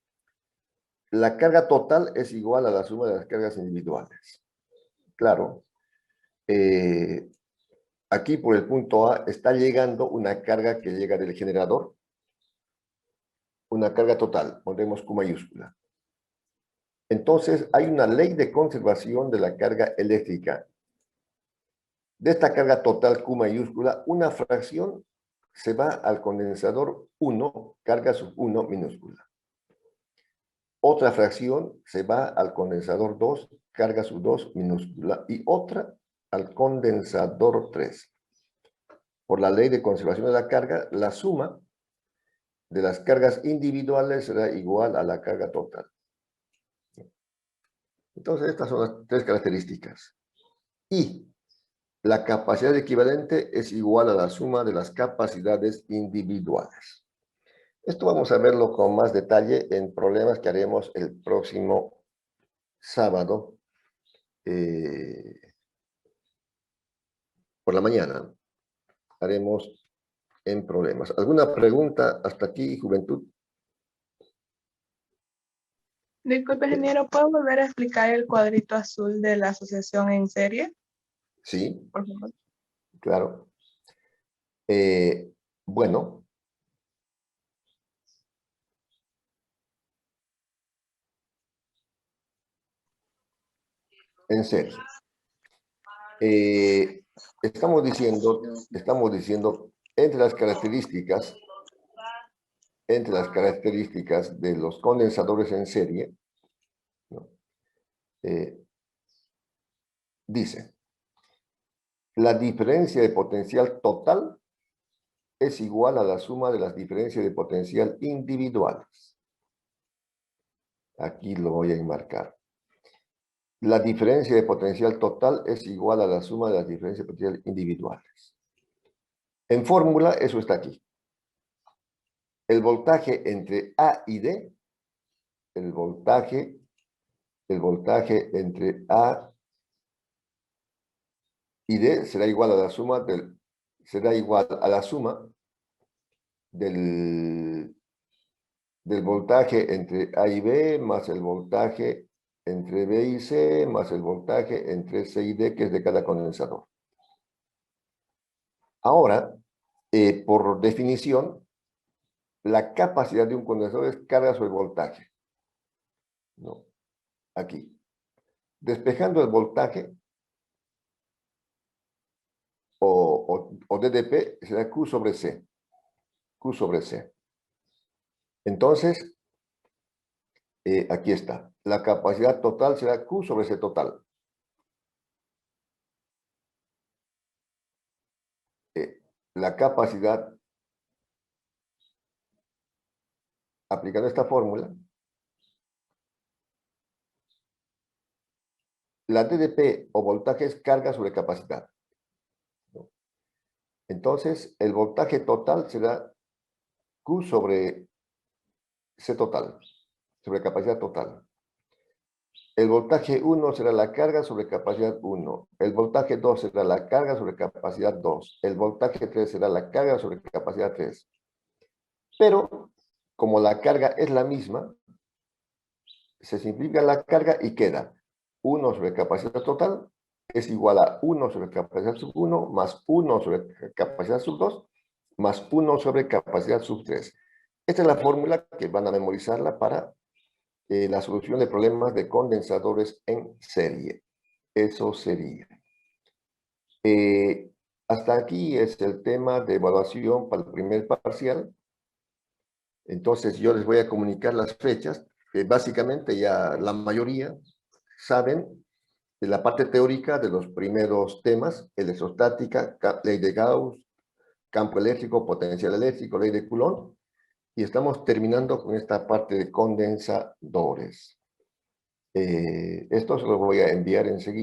la carga total es igual a la suma de las cargas individuales. Claro, aquí por el punto A está llegando una carga que llega del generador, una carga total, pondremos Q mayúscula. Entonces hay una ley de conservación de la carga eléctrica. De esta carga total Q mayúscula, una fracción se va al condensador 1, carga sub 1 minúscula. Otra fracción se va al condensador 2, carga sub 2 minúscula. Y otra al condensador 3. Por la ley de conservación de la carga, la suma de las cargas individuales será igual a la carga total. Entonces, estas son las tres características. Y la capacidad equivalente es igual a la suma de las capacidades individuales. Esto vamos a verlo con más detalle en problemas que haremos el próximo sábado por la mañana. Haremos en problemas. ¿Alguna pregunta hasta aquí, juventud? Disculpe, ingeniero, ¿puedo volver a explicar el cuadrito azul de la asociación en serie? Sí, por favor. claro. Bueno. En serio. Estamos diciendo entre las características de los condensadores en serie, ¿no? Dice, la diferencia de potencial total es igual a la suma de las diferencias de potencial individuales. Aquí lo voy a enmarcar. La diferencia de potencial total es igual a la suma de las diferencias de potencial individuales. En fórmula, eso está aquí. el voltaje entre A y D, el voltaje entre A y D será igual a la suma del voltaje entre A y B más el voltaje entre B y C más el voltaje entre C y D, que es de cada condensador. Ahora, por definición, la capacidad de un condensador es carga sobre voltaje. ¿No? Aquí. Despejando el voltaje, o DDP, será Q sobre C. Q sobre C. Entonces, aquí está. La capacidad total será Q sobre C total. La capacidad, aplicando esta fórmula, la DDP o voltaje es carga sobre capacidad. Entonces, el voltaje total será Q sobre C total, sobre capacidad total. El voltaje 1 será la carga sobre capacidad 1. El voltaje 2 será la carga sobre capacidad 2. El voltaje 3 será la carga sobre capacidad 3. Pero, como la carga es la misma, se simplifica la carga y queda 1 sobre capacidad total es igual a 1 sobre capacidad sub 1 más 1 sobre capacidad sub 2 más 1 sobre capacidad sub 3. Esta es la fórmula que van a memorizarla para la solución de problemas de condensadores en serie. Eso sería. Hasta aquí es el tema de evaluación para el primer parcial. Entonces yo les voy a comunicar las fechas. Básicamente ya la mayoría saben de la parte teórica de los primeros temas: electrostática, ley de Gauss, campo eléctrico, potencial eléctrico, ley de Coulomb. Y estamos terminando con esta parte de condensadores. Esto se lo voy a enviar enseguida.